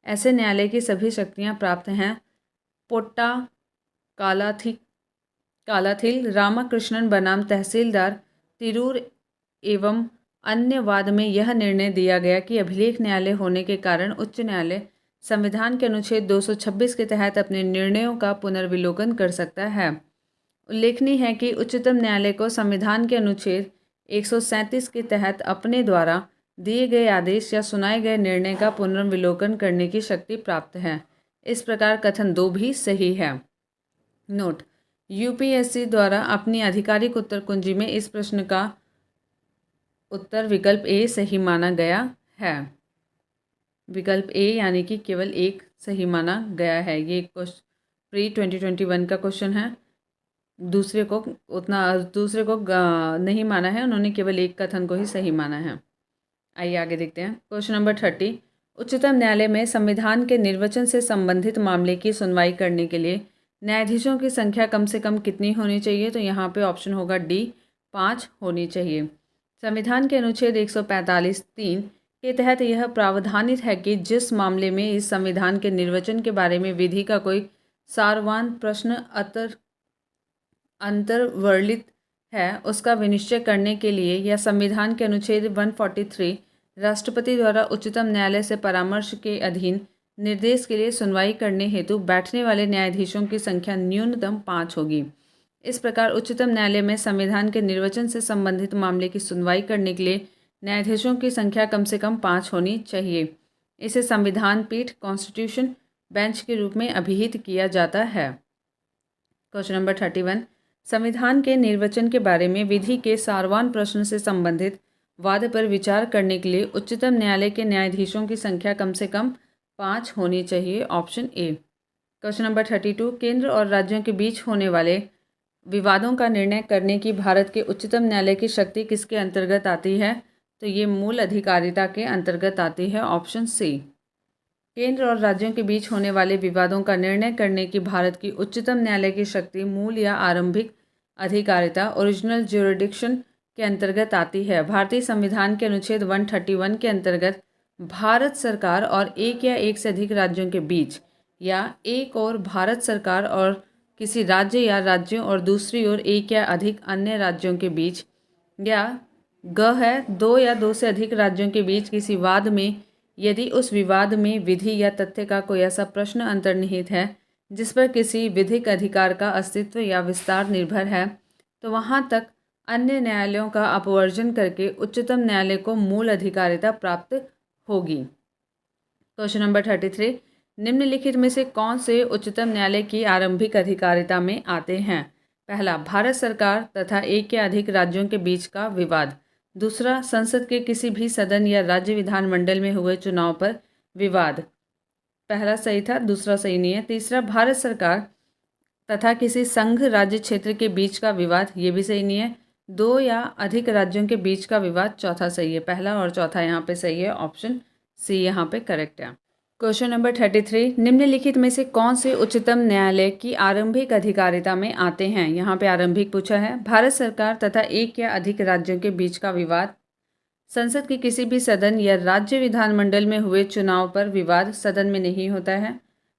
ऐसे न्यायालय की सभी शक्तियां प्राप्त हैं। पोट्टा कालाथिल रामाकृष्णन बनाम तहसीलदार तिरूर एवं अन्य वाद में यह निर्णय दिया गया कि अभिलेख न्यायालय होने के कारण उच्च न्यायालय संविधान के अनुच्छेद 226 के तहत अपने निर्णयों का पुनर्विलोकन कर सकता है। उल्लेखनीय है कि उच्चतम न्यायालय को संविधान के अनुच्छेद 137 के तहत अपने द्वारा दिए गए आदेश या सुनाए गए निर्णय का पुनर्विलोकन करने की शक्ति प्राप्त है। इस प्रकार कथन 2 भी सही है। नोट: यूपीएससी द्वारा अपनी आधिकारिक उत्तर कुंजी में इस प्रश्न का उत्तर विकल्प ए सही माना गया है। विकल्प ए यानी कि केवल एक सही माना गया है। ये प्री 2021 का क्वेश्चन है। दूसरे को नहीं माना है, उन्होंने केवल एक कथन को ही सही माना है। आइए आगे देखते हैं। क्वेश्चन नंबर 30, उच्चतम न्यायालय में संविधान के निर्वचन से संबंधित मामले की सुनवाई करने के लिए न्यायाधीशों की संख्या कम से कम कितनी होनी चाहिए? तो यहाँ पे ऑप्शन होगा डी, 5 होनी चाहिए। संविधान के अनुच्छेद 145(3) के तहत यह प्रावधानित है कि जिस मामले में इस संविधान के निर्वचन के बारे में विधि का कोई सारवान प्रश्न अंतर्वर्लित है, उसका विनिश्चय करने के लिए या संविधान के अनुच्छेद 143 राष्ट्रपति द्वारा उच्चतम न्यायालय से परामर्श के अधीन निर्देश के लिए सुनवाई करने हेतु बैठने वाले न्यायाधीशों की संख्या न्यूनतम 5 होगी। इस प्रकार उच्चतम न्यायालय में संविधान के निर्वचन से संबंधित मामले की सुनवाई करने के लिए न्यायाधीशों की संख्या कम से कम 5 होनी चाहिए। इसे संविधान पीठ कॉन्स्टिट्यूशन बेंच के रूप में अभिहित किया जाता है। क्वेश्चन नंबर 31, संविधान के निर्वचन के बारे में विधि के सारवान प्रश्न से संबंधित वाद पर विचार करने के लिए उच्चतम न्यायालय के न्यायाधीशों की संख्या कम से कम 5 होनी चाहिए। Option A. क्वेश्चन नंबर 32, केंद्र और राज्यों के बीच होने वाले विवादों का निर्णय करने की भारत के उच्चतम न्यायालय की शक्ति किसके अंतर्गत आती है? तो ये मूल अधिकारिता के अंतर्गत आती है। Option C. केंद्र और राज्यों के बीच होने वाले विवादों का निर्णय करने की भारत की उच्चतम न्यायालय की शक्ति मूल या आरंभिक अधिकारिता ओरिजिनल ज्यूरिडिक्शन के अंतर्गत आती है। भारतीय संविधान के अनुच्छेद 131 के अंतर्गत भारत सरकार और एक या एक से अधिक राज्यों के बीच या एक और भारत सरकार और किसी राज्य या राज्यों और दूसरी ओर एक या अधिक अन्य राज्यों के बीच या है 2 या 2 से अधिक राज्यों के बीच किसी वाद में यदि उस विवाद में विधि या तथ्य का कोई ऐसा प्रश्न अंतर्निहित है जिस पर किसी विधिक अधिकार का अस्तित्व या विस्तार निर्भर है, तो वहाँ तक अन्य न्यायालयों का अपवर्जन करके उच्चतम न्यायालय को मूल अधिकारिता प्राप्त होगी। क्वेश्चन नंबर 33, निम्नलिखित में से कौन से उच्चतम न्यायालय की आरंभिक अधिकारिता में आते हैं? पहला, भारत सरकार तथा एक या अधिक राज्यों के बीच का विवाद। दूसरा, संसद के किसी भी सदन या राज्य विधानमंडल में हुए चुनाव पर विवाद। पहला सही था, दूसरा सही नहीं है। तीसरा, भारत सरकार तथा किसी संघ राज्य क्षेत्र के बीच का विवाद, ये भी सही नहीं है। 2 या अधिक राज्यों के बीच का विवाद, चौथा सही है। पहला और चौथा यहाँ पे सही है। ऑप्शन सी यहाँ पे करेक्ट है। क्वेश्चन नंबर 33, निम्नलिखित में से कौन से उच्चतम न्यायालय की आरंभिक अधिकारिता में आते हैं? यहाँ पे आरंभिक पूछा है। भारत सरकार तथा एक या अधिक राज्यों के बीच का विवाद, संसद के किसी भी सदन या राज्य विधानमंडल में हुए चुनाव पर विवाद, सदन में नहीं होता है।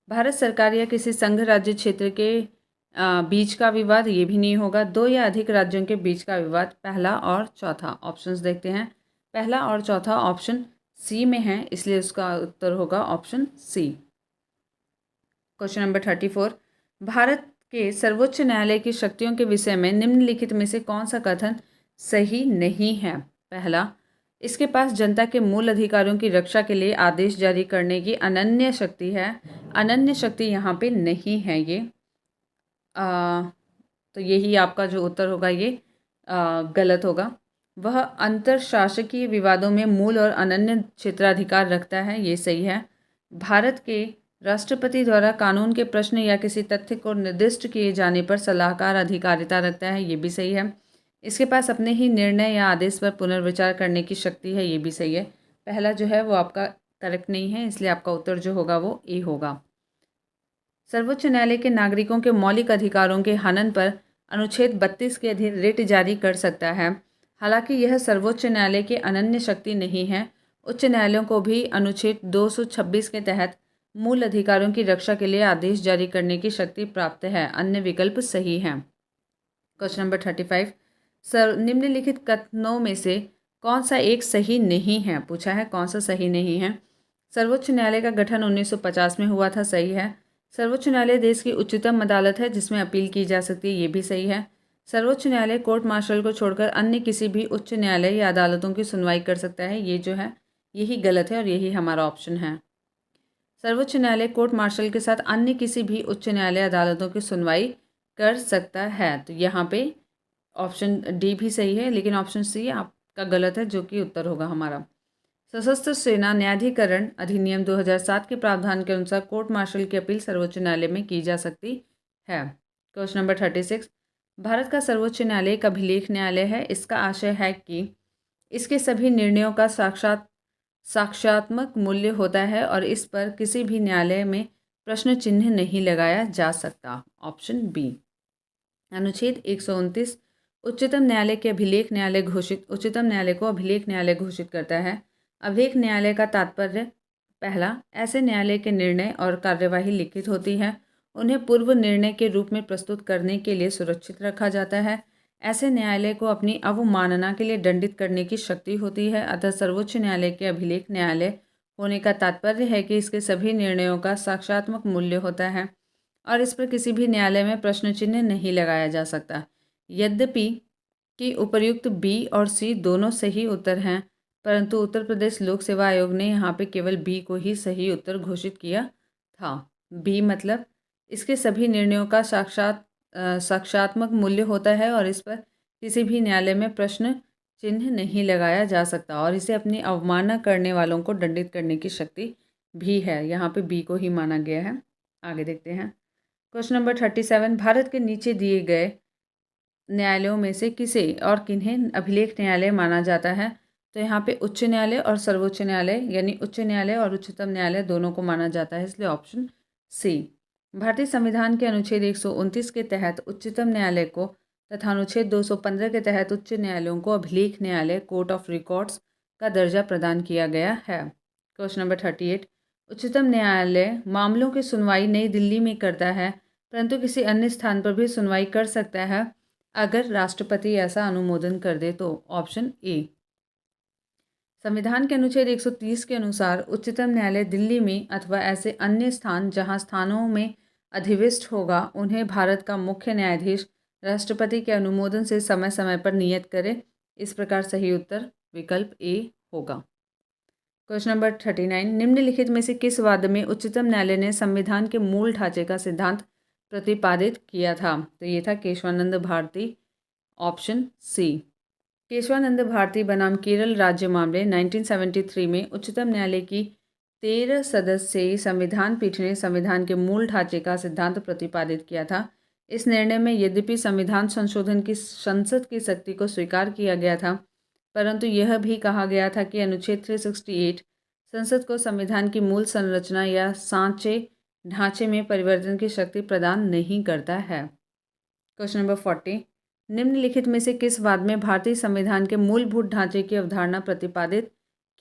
भारत सरकार या किसी संघ राज्य क्षेत्र के बीच का विवाद, ये भी नहीं होगा। 2 या अधिक राज्यों के बीच का विवाद, पहला और चौथा। ऑप्शंस देखते हैं। पहला और चौथा ऑप्शन सी में है, इसलिए उसका उत्तर होगा option C. Question number 34, Bharat के सर्वोच्च न्यायालय की शक्तियों के विषय में निम्नलिखित में से कौन सा कथन सही नहीं है? पहला, इसके पास जनता के मूल अधिकारों की रक्षा के लिए आदेश जारी करने की अनन्य शक्ति है। अनन्य शक्ति यहाँ पे नहीं है ये। तो यही आपका जो उत्तर होगा ये गलत होगा। वह अंतरशासकीय विवादों में मूल और अनन्य क्षेत्राधिकार रखता है, ये सही है। भारत के राष्ट्रपति द्वारा कानून के प्रश्न या किसी तथ्य को निर्दिष्ट किए जाने पर सलाहकार अधिकारिता रखता है, ये भी सही है। इसके पास अपने ही निर्णय या आदेश पर पुनर्विचार करने की शक्ति है, ये भी सही है। पहला जो है वो आपका करेक्ट नहीं है, इसलिए आपका उत्तर जो होगा वो ए होगा। सर्वोच्च न्यायालय के नागरिकों के मौलिक अधिकारों के हनन पर अनुच्छेद 32 के अधीन रिट जारी कर सकता है। हालांकि यह सर्वोच्च न्यायालय की अनन्य शक्ति नहीं है। उच्च न्यायालयों को भी अनुच्छेद 226 के तहत मूल अधिकारों की रक्षा के लिए आदेश जारी करने की शक्ति प्राप्त है। अन्य विकल्प सही हैं। क्वेश्चन नंबर 35, निम्नलिखित कथनों में से कौन सा एक सही नहीं है, पूछा है कौन सा सही नहीं है। सर्वोच्च न्यायालय का गठन 1950 में हुआ था, सही है। सर्वोच्च न्यायालय देश की उच्चतम अदालत है जिसमें अपील की जा सकती है, ये भी सही है। सर्वोच्च न्यायालय कोर्ट मार्शल को छोड़कर अन्य किसी भी उच्च न्यायालय या अदालतों की सुनवाई कर सकता है, ये जो है यही गलत है और यही हमारा ऑप्शन है। सर्वोच्च न्यायालय कोर्ट मार्शल के साथ अन्य किसी भी उच्च न्यायालय अदालतों की सुनवाई कर सकता है, तो यहाँ पे ऑप्शन डी भी सही है, लेकिन ऑप्शन सी आपका गलत है, जो कि उत्तर होगा हमारा। सशस्त्र सेना न्यायाधिकरण अधिनियम 2007 के प्रावधान के अनुसार कोर्ट मार्शल की अपील सर्वोच्च न्यायालय में की जा सकती है। क्वेश्चन नंबर 36, भारत का सर्वोच्च न्यायालय एक अभिलेख न्यायालय है। इसका आशय है कि इसके सभी निर्णयों का साक्ष्यात्मक मूल्य होता है और इस पर किसी भी न्यायालय में प्रश्न चिन्ह नहीं लगाया जा सकता। Option B. अनुच्छेद 129 उच्चतम न्यायालय को अभिलेख न्यायालय घोषित करता है। अभिलेख न्यायालय का तात्पर्य, पहला, ऐसे न्यायालय के निर्णय और कार्यवाही लिखित होती है, उन्हें पूर्व निर्णय के रूप में प्रस्तुत करने के लिए सुरक्षित रखा जाता है। ऐसे न्यायालय को अपनी अवमानना के लिए दंडित करने की शक्ति होती है। अतः सर्वोच्च न्यायालय के अभिलेख न्यायालय होने का तात्पर्य है कि इसके सभी निर्णयों का साक्ष्यात्मक मूल्य होता है और इस पर किसी भी न्यायालय में प्रश्न चिन्ह नहीं लगाया जा सकता। यद्यपि कि उपर्युक्त बी और सी दोनों सही उत्तर हैं, परंतु उत्तर प्रदेश लोक सेवा आयोग ने यहाँ पे केवल बी को ही सही उत्तर घोषित किया था। बी मतलब इसके सभी निर्णयों का साक्ष्यात्मक मूल्य होता है और इस पर किसी भी न्यायालय में प्रश्न चिन्ह नहीं लगाया जा सकता और इसे अपनी अवमानना करने वालों को दंडित करने की शक्ति भी है। यहाँ पे बी को ही माना गया है। आगे देखते हैं। क्वेश्चन नंबर 37, भारत के नीचे दिए गए न्यायालयों में से किसे और किन्हें अभिलेख न्यायालय माना जाता है? तो यहाँ पे उच्च न्यायालय और सर्वोच्च न्यायालय यानी उच्च न्यायालय और उच्चतम न्यायालय दोनों को माना जाता है, इसलिए ऑप्शन सी। भारतीय संविधान के अनुच्छेद 129 के तहत उच्चतम न्यायालय को तथा अनुच्छेद 215 के तहत उच्च न्यायालयों को अभिलेख न्यायालय कोर्ट ऑफ रिकॉर्ड्स का दर्जा प्रदान किया गया है। क्वेश्चन नंबर 38, उच्चतम न्यायालय मामलों की सुनवाई नई दिल्ली में करता है, परंतु किसी अन्य स्थान पर भी सुनवाई कर सकता है अगर राष्ट्रपति ऐसा अनुमोदन कर दे तो। Option A. संविधान के अनुच्छेद 130 के अनुसार उच्चतम न्यायालय दिल्ली में अथवा ऐसे अन्य स्थान जहां स्थानों में अधिविष्ट होगा उन्हें भारत का मुख्य न्यायाधीश राष्ट्रपति के अनुमोदन से समय समय पर नियत करे। इस प्रकार सही उत्तर विकल्प ए होगा। क्वेश्चन नंबर 39, निम्नलिखित में से किस वाद में उच्चतम न्यायालय ने संविधान के मूल ढांचे का सिद्धांत प्रतिपादित किया था? तो ये था केशवानंद भारती। Option C. केशवानंद भारती बनाम केरल राज्य मामले 1973 में उच्चतम न्यायालय की 13 सदस्यीय संविधान पीठ ने संविधान के मूल ढांचे का सिद्धांत प्रतिपादित किया था। इस निर्णय में यद्यपि संविधान संशोधन की संसद की शक्ति को स्वीकार किया गया था, परंतु यह भी कहा गया था कि अनुच्छेद 368 संसद को संविधान की मूल संरचना या सांचे ढांचे में परिवर्तन की शक्ति प्रदान नहीं करता है। क्वेश्चन नंबर 40, निम्नलिखित में से किस वाद में भारतीय संविधान के मूलभूत ढांचे की अवधारणा प्रतिपादित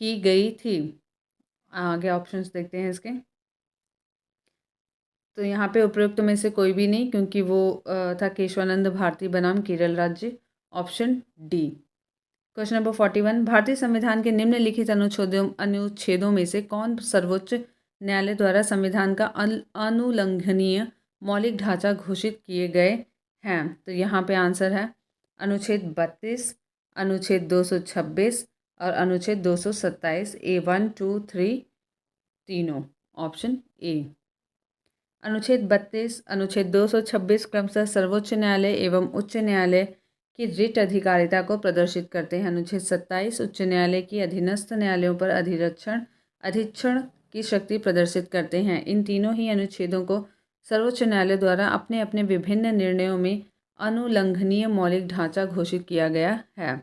की गई थी? आगे ऑप्शंस देखते हैं इसके। तो यहाँ पे उपयुक्त में से कोई भी नहीं, क्योंकि वो था केशवानंद भारती बनाम केरल राज्य। Option D. क्वेश्चन नंबर 41, भारतीय संविधान के निम्नलिखित अनुच्छेदों में से कौन सर्वोच्च न्यायालय द्वारा संविधान का अनुलंघनीय मौलिक ढांचा घोषित किए गए हैं? तो यहाँ पे आंसर है अनुच्छेद 32, अनुच्छेद 226 और अनुच्छेद 227। ए 1, 2, 3 तीनों। Option A. अनुच्छेद 32, अनुच्छेद 226 क्रमशः सर्वोच्च न्यायालय एवं उच्च न्यायालय की रिट अधिकारिता को प्रदर्शित करते हैं। अनुच्छेद 27 उच्च न्यायालय की अधीनस्थ न्यायालयों पर अधीक्षण की शक्ति प्रदर्शित करते हैं। इन तीनों ही अनुच्छेदों को सर्वोच्च न्यायालय द्वारा अपने अपने विभिन्न निर्णयों में अनुलंघनीय मौलिक ढांचा घोषित किया गया है।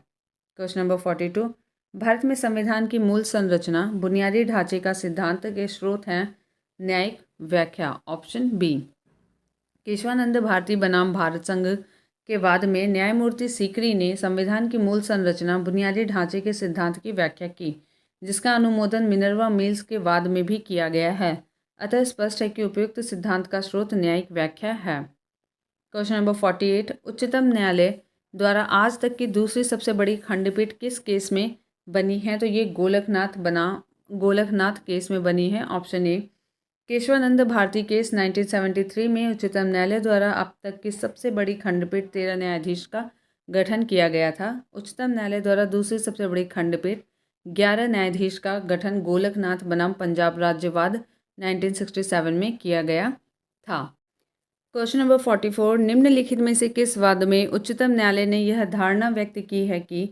क्वेश्चन नंबर 42, भारत में संविधान की मूल संरचना बुनियादी ढांचे का सिद्धांत के स्रोत हैं न्यायिक व्याख्या। Option B. केशवानंद भारती बनाम भारत संघ के वाद में न्यायमूर्ति सीकरी ने संविधान की मूल संरचना बुनियादी ढांचे के सिद्धांत की व्याख्या की, जिसका अनुमोदन मिनर्वा मिल्स के वाद में भी किया गया है। अतः स्पष्ट है कि उपयुक्त सिद्धांत का स्रोत न्यायिक व्याख्या है। क्वेश्चन नंबर 48, उच्चतम न्यायालय द्वारा आज तक की दूसरी सबसे बड़ी खंडपीठ किस केस में बनी है? तो ये गोलकनाथ केस में बनी है। Option A. Kesavananda Bharati case 1973 में उच्चतम न्यायालय द्वारा अब तक की सबसे बड़ी खंडपीठ 13 न्यायाधीश का गठन किया गया था। उच्चतम न्यायालय द्वारा दूसरी सबसे बड़ी खंडपीठ 11 न्यायाधीश का गठन गोलकनाथ बनाम पंजाब राज्यवाद 1967 में किया गया था। क्वेश्चन नंबर 44, निम्नलिखित में से किस वाद में उच्चतम न्यायालय ने यह धारणा व्यक्त की है कि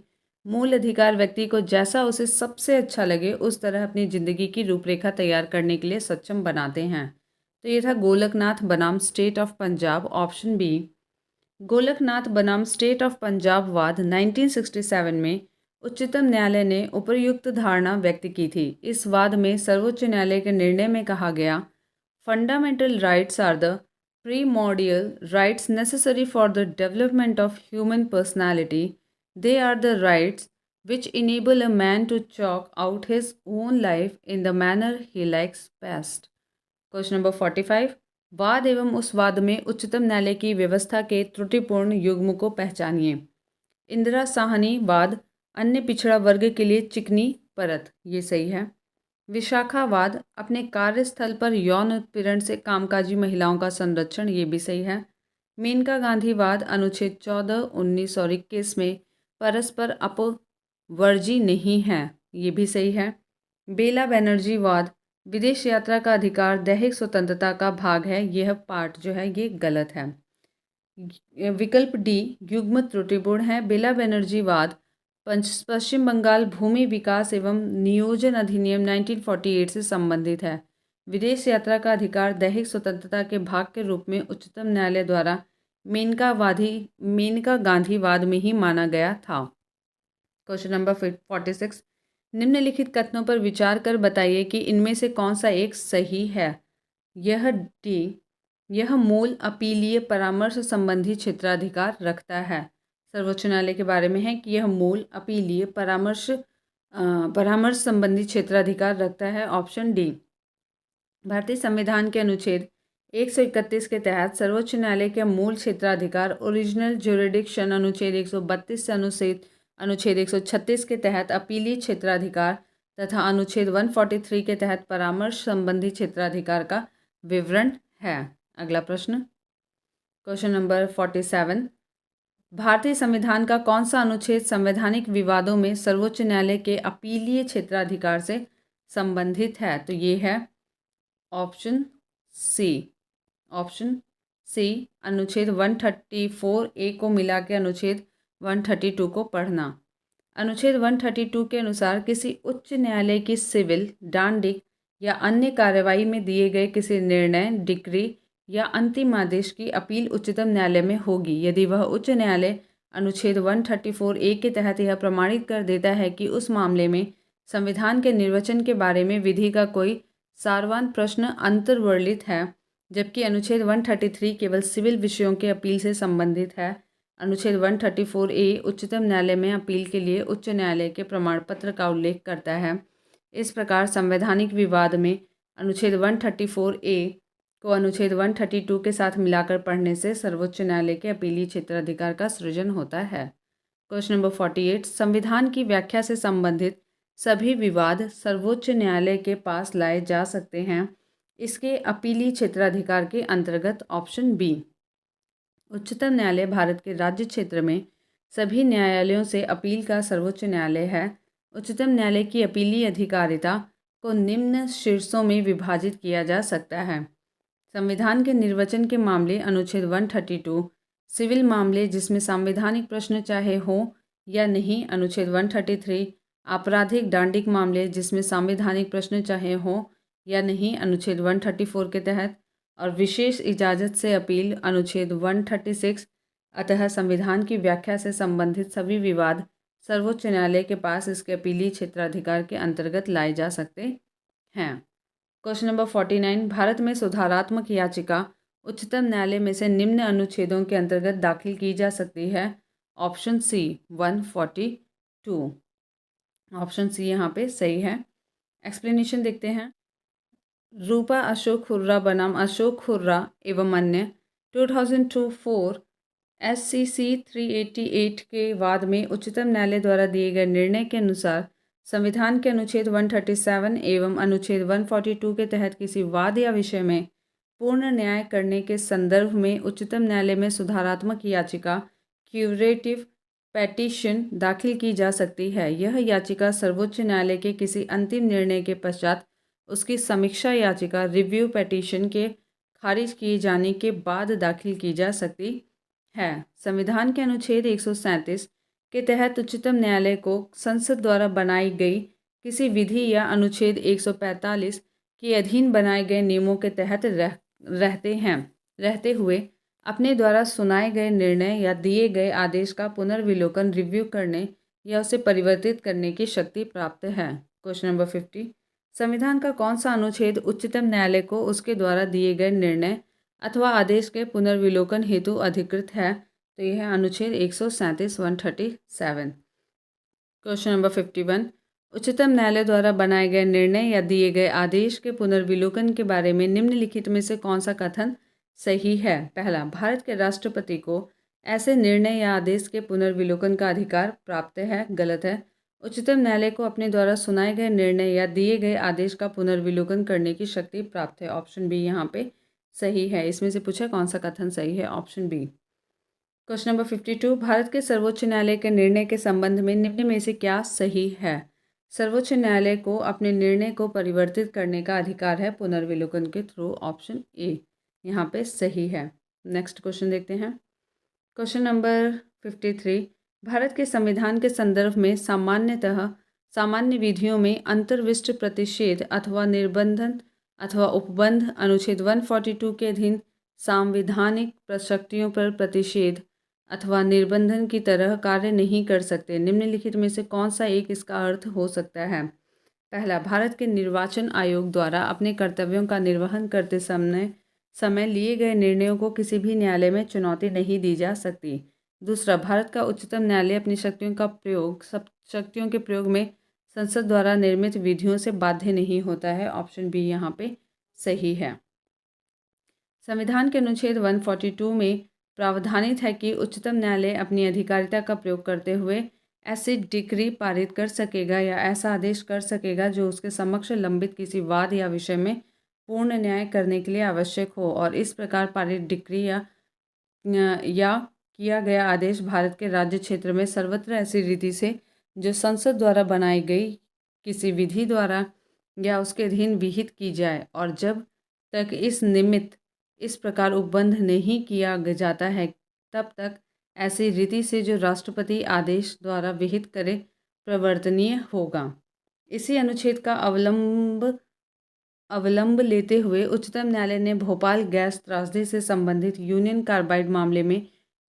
मूल अधिकार व्यक्ति को जैसा उसे सबसे अच्छा लगे उस तरह अपनी ज़िंदगी की रूपरेखा तैयार करने के लिए सक्षम बनाते हैं? तो ये था गोलकनाथ बनाम state of Punjab. Option B. Golaknath बनाम स्टेट ऑफ पंजाब वाद 1967 में उच्चतम न्यायालय ने उपर्युक्त धारणा व्यक्त की थी। इस वाद में सर्वोच्च न्यायालय के निर्णय में कहा गया, fundamental rights are the primordial rights necessary for the development of human personality. They are the rights which enable a man to chalk out his own life in the manner he likes best. Question number 45, वाद एवं उस वाद में उच्चतम न्यायालय की व्यवस्था के त्रुटिपूर्ण युग्म को पहचानिए। इंदिरा साहनी वाद अन्य पिछड़ा वर्ग के लिए चिकनी परत, ये सही है। विशाखावाद अपने कार्यस्थल पर यौन उत्पीड़न से कामकाजी महिलाओं का संरक्षण, ये भी सही है। मेनका गांधीवाद अनुच्छेद 14, 19 और 21 में परस्पर अपवर्जी नहीं है, ये भी सही है। बेला बैनर्जी वाद विदेश यात्रा का अधिकार दैहिक स्वतंत्रता का भाग है, यह पार्ट जो है ये गलत है। विकल्प डी युग्म त्रुटिपूर्ण है। बेला बैनर्जी वाद पश्चिम बंगाल भूमि विकास एवं नियोजन अधिनियम 1948 से संबंधित है। विदेश यात्रा का अधिकार दैहिक स्वतंत्रता के भाग के रूप में उच्चतम न्यायालय द्वारा मेनका गांधीवाद में ही माना गया था। क्वेश्चन नंबर 46, निम्नलिखित कथनों पर विचार कर बताइए कि इनमें से कौन सा एक सही है। यह मूल अपीलीय परामर्श संबंधी क्षेत्राधिकार रखता है। सर्वोच्च न्यायालय के बारे में है कि यह मूल अपीलीय परामर्श संबंधी क्षेत्राधिकार रखता है। Option D. भारतीय संविधान के अनुच्छेद 131 के तहत सर्वोच्च न्यायालय के मूल क्षेत्राधिकार ओरिजिनल ज्यूरिडिक्शन अनुच्छेद 132 से अनुच्छेद 136 के तहत अपीलीय क्षेत्राधिकार तथा अनुच्छेद 143 के तहत परामर्श संबंधी क्षेत्राधिकार का विवरण है। अगला प्रश्न, क्वेश्चन नंबर 47, भारतीय संविधान का कौन सा अनुच्छेद संवैधानिक विवादों में सर्वोच्च न्यायालय के अपीलीय क्षेत्राधिकार से संबंधित है? तो ये है ऑप्शन सी अनुच्छेद 134A को मिला के अनुच्छेद 132 को पढ़ना। अनुच्छेद 132 के अनुसार किसी उच्च न्यायालय की सिविल, डांडिक या अन्य कार्रवाई में दिए गए किसी निर्णय, डिक्री या अंतिम आदेश की अपील उच्चतम न्यायालय में होगी यदि वह उच्च न्यायालय अनुच्छेद 134A के तहत यह प्रमाणित कर देता है कि उस मामले में संविधान के निर्वचन के बारे में विधि का कोई सारवान प्रश्न अंतर्वर्लित है, जबकि अनुच्छेद 133 केवल सिविल विषयों के अपील से संबंधित है। अनुच्छेद 134A उच्चतम न्यायालय में अपील के लिए उच्च न्यायालय के प्रमाण पत्र का उल्लेख करता है। इस प्रकार संवैधानिक विवाद में अनुच्छेद 134A को अनुच्छेद 132 के साथ मिलाकर पढ़ने से सर्वोच्च न्यायालय के अपीलीय क्षेत्राधिकार का सृजन होता है। क्वेश्चन नंबर 48, संविधान की व्याख्या से संबंधित सभी विवाद सर्वोच्च न्यायालय के पास लाए जा सकते हैं इसके अपीलीय क्षेत्राधिकार के अंतर्गत। Option B. उच्चतम न्यायालय भारत के राज्य क्षेत्र में सभी न्यायालयों से अपील का सर्वोच्च न्यायालय है। उच्चतम न्यायालय की अपीलीय अधिकारिता को निम्न शीर्षों में विभाजित किया जा सकता है। संविधान के निर्वचन के मामले अनुच्छेद 132, सिविल मामले जिसमें संवैधानिक प्रश्न चाहे हो या नहीं, अनुच्छेद 133। आपराधिक डांडिक मामले जिसमें संवैधानिक प्रश्न चाहे हो या नहीं, अनुच्छेद 134 के तहत। और विशेष इजाज़त से अपील, अनुच्छेद 136। अतः संविधान की व्याख्या से संबंधित सभी विवाद सर्वोच्च न्यायालय के पास इसके अपीलीय क्षेत्राधिकार के अंतर्गत लाए जा सकते हैं। क्वेश्चन नंबर 49, भारत में सुधारात्मक याचिका उच्चतम न्यायालय में से निम्न अनुच्छेदों के अंतर्गत दाखिल की जा सकती है। ऑप्शन सी 142। ऑप्शन सी यहाँ पे सही है। एक्सप्लेनेशन देखते हैं। रूपा अशोक हुर्रा बनाम अशोक हुर्रा एवं अन्य 2002-4 SCC 388 के वाद में उच्चतम न्यायालय द्वारा दिए गए निर्णय के अनुसार संविधान के अनुच्छेद 137 एवं अनुच्छेद 142 के तहत किसी वाद या विषय में पूर्ण न्याय करने के संदर्भ में उच्चतम न्यायालय में सुधारात्मक याचिका क्यूरेटिव पेटिशन दाखिल की जा सकती है। यह याचिका सर्वोच्च न्यायालय के किसी अंतिम निर्णय के पश्चात उसकी समीक्षा याचिका रिव्यू पेटिशन के खारिज किए जाने के बाद दाखिल की जा सकती है। संविधान के अनुच्छेद 137 के तहत उच्चतम न्यायालय को संसद द्वारा बनाई गई किसी विधि या अनुच्छेद 145 के अधीन बनाए गए नियमों के तहत रहते हुए अपने द्वारा सुनाए गए निर्णय या दिए गए आदेश का पुनर्विलोकन रिव्यू करने या उसे परिवर्तित करने की शक्ति प्राप्त है। क्वेश्चन नंबर 50, संविधान का कौन सा अनुच्छेद उच्चतम न्यायालय को उसके द्वारा दिए गए निर्णय अथवा आदेश के पुनर्विलोकन हेतु अधिकृत है? तो यह है अनुच्छेद 137 137। क्वेश्चन नंबर 51, उच्चतम न्यायालय द्वारा बनाए गए निर्णय या दिए गए आदेश के पुनर्विलोकन के बारे में निम्नलिखित में से कौन सा कथन सही है? पहला, भारत के राष्ट्रपति को ऐसे निर्णय या आदेश के पुनर्विलोकन का अधिकार प्राप्त है। गलत है। उच्चतम न्यायालय को अपने द्वारा सुनाए गए निर्णय या दिए गए आदेश का पुनर्विलोकन करने की शक्ति प्राप्त है। ऑप्शन बी यहाँ पे सही है। इसमें से पूछा कौन सा कथन सही है? Option B. Question number 52, Bharat के सर्वोच्च न्यायालय के निर्णय के संबंध में निम्न में से क्या सही है? सर्वोच्च न्यायालय को अपने निर्णय को परिवर्तित करने का अधिकार है पुनर्विलोकन के थ्रू। ऑप्शन ए यहाँ पे सही है। नेक्स्ट क्वेश्चन देखते हैं। क्वेश्चन नंबर 53, भारत के संविधान के संदर्भ में सामान्यतः सामान्य विधियों में अंतर्विष्ट प्रतिषेध अथवा निर्बंधन अथवा उपबंध अनुच्छेद 142 के अधीन सांविधानिक शक्तियों पर प्रतिषेध अथवा निर्बंधन की तरह कार्य नहीं कर सकते। निम्नलिखित में से कौन सा एक इसका अर्थ हो सकता है? पहला, भारत के निर्वाचन आयोग द्वारा अपने कर्तव्यों का निर्वहन करते समय लिए गए निर्णयों को किसी भी न्यायालय में चुनौती नहीं दी जा सकती। दूसरा, भारत का उच्चतम न्यायालय अपनी शक्तियों के प्रयोग में संसद द्वारा निर्मित विधियों से बाध्य नहीं होता है। ऑप्शन बी यहाँ पे सही है। संविधान के अनुच्छेद 142 में प्रावधानित है कि उच्चतम न्यायालय अपनी अधिकारिता का प्रयोग करते हुए ऐसी डिक्री पारित कर सकेगा या ऐसा आदेश कर सकेगा जो उसके समक्ष लंबित किसी वाद या विषय में पूर्ण न्याय करने के लिए आवश्यक हो, और इस प्रकार पारित डिक्री या किया गया आदेश भारत के राज्य क्षेत्र में सर्वत्र ऐसी रीति से जो संसद द्वारा बनाई गई किसी विधि द्वारा या उसके अधीन विहित की जाए, और जब तक इस प्रकार उपबंध नहीं किया जाता है तब तक ऐसी रीति से जो राष्ट्रपति आदेश द्वारा विहित करे प्रवर्तनीय होगा। इसी अनुच्छेद का अवलंब लेते हुए उच्चतम न्यायालय ने भोपाल गैस त्रासदी से संबंधित यूनियन कार्बाइड मामले में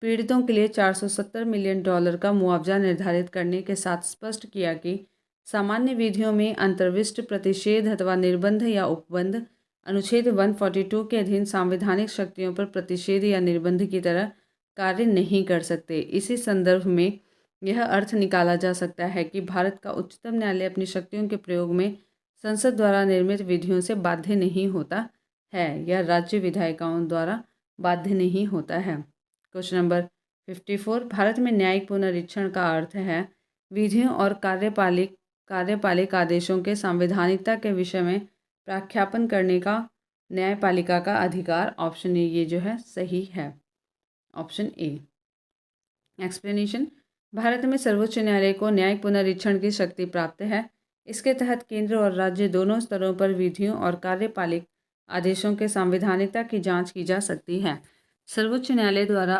पीड़ितों के लिए $470 मिलियन का मुआवजा निर्धारित करने के साथ स्पष्ट किया कि सामान्य विधियों में अंतर्विष्ट प्रतिषेध अथवा निर्बंध या उपबंध अनुच्छेद 142 के अधीन संवैधानिक शक्तियों पर प्रतिषेध या निर्बंध की तरह कार्य नहीं कर सकते। इसी संदर्भ में यह अर्थ निकाला जा सकता है कि भारत का उच्चतम न्यायालय अपनी शक्तियों के प्रयोग में संसद द्वारा निर्मित विधियों से बाध्य नहीं होता है या राज्य विधायिकाओं द्वारा बाध्य नहीं होता है। क्वेश्चन नंबर 54, भारत में न्यायिक पुनरीक्षण का अर्थ है विधियों और कार्यपालिक आदेशों के संवैधानिकता के विषय में प्रख्यापन करने का न्यायपालिका का अधिकार। ऑप्शन ए ये जो है सही है। ऑप्शन ए। एक्सप्लेनेशन, भारत में सर्वोच्च न्यायालय को न्यायिक पुनरीक्षण की शक्ति प्राप्त है। इसके तहत केंद्र और राज्य दोनों स्तरों पर विधियों और कार्यपालिक आदेशों के संवैधानिकता की जांच की जा सकती है। सर्वोच्च न्यायालय द्वारा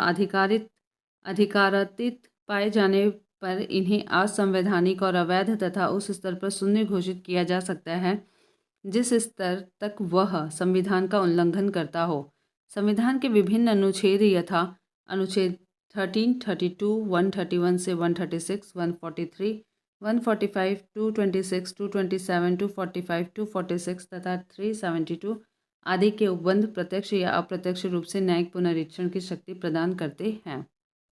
अधिकारातीत पाए जाने पर इन्हें असंवैधानिक और अवैध तथा उस स्तर पर शून्य घोषित किया जा सकता है जिस स्तर तक वह संविधान का उल्लंघन करता हो। संविधान के विभिन्न अनुच्छेद यथा अनुच्छेद 13, 32, 131 से 136, 143, 145, 226, 227, 245, 246 तथा 372 आदि के उपबंध प्रत्यक्ष या अप्रत्यक्ष रूप से न्यायिक पुनरीक्षण की शक्ति प्रदान करते हैं।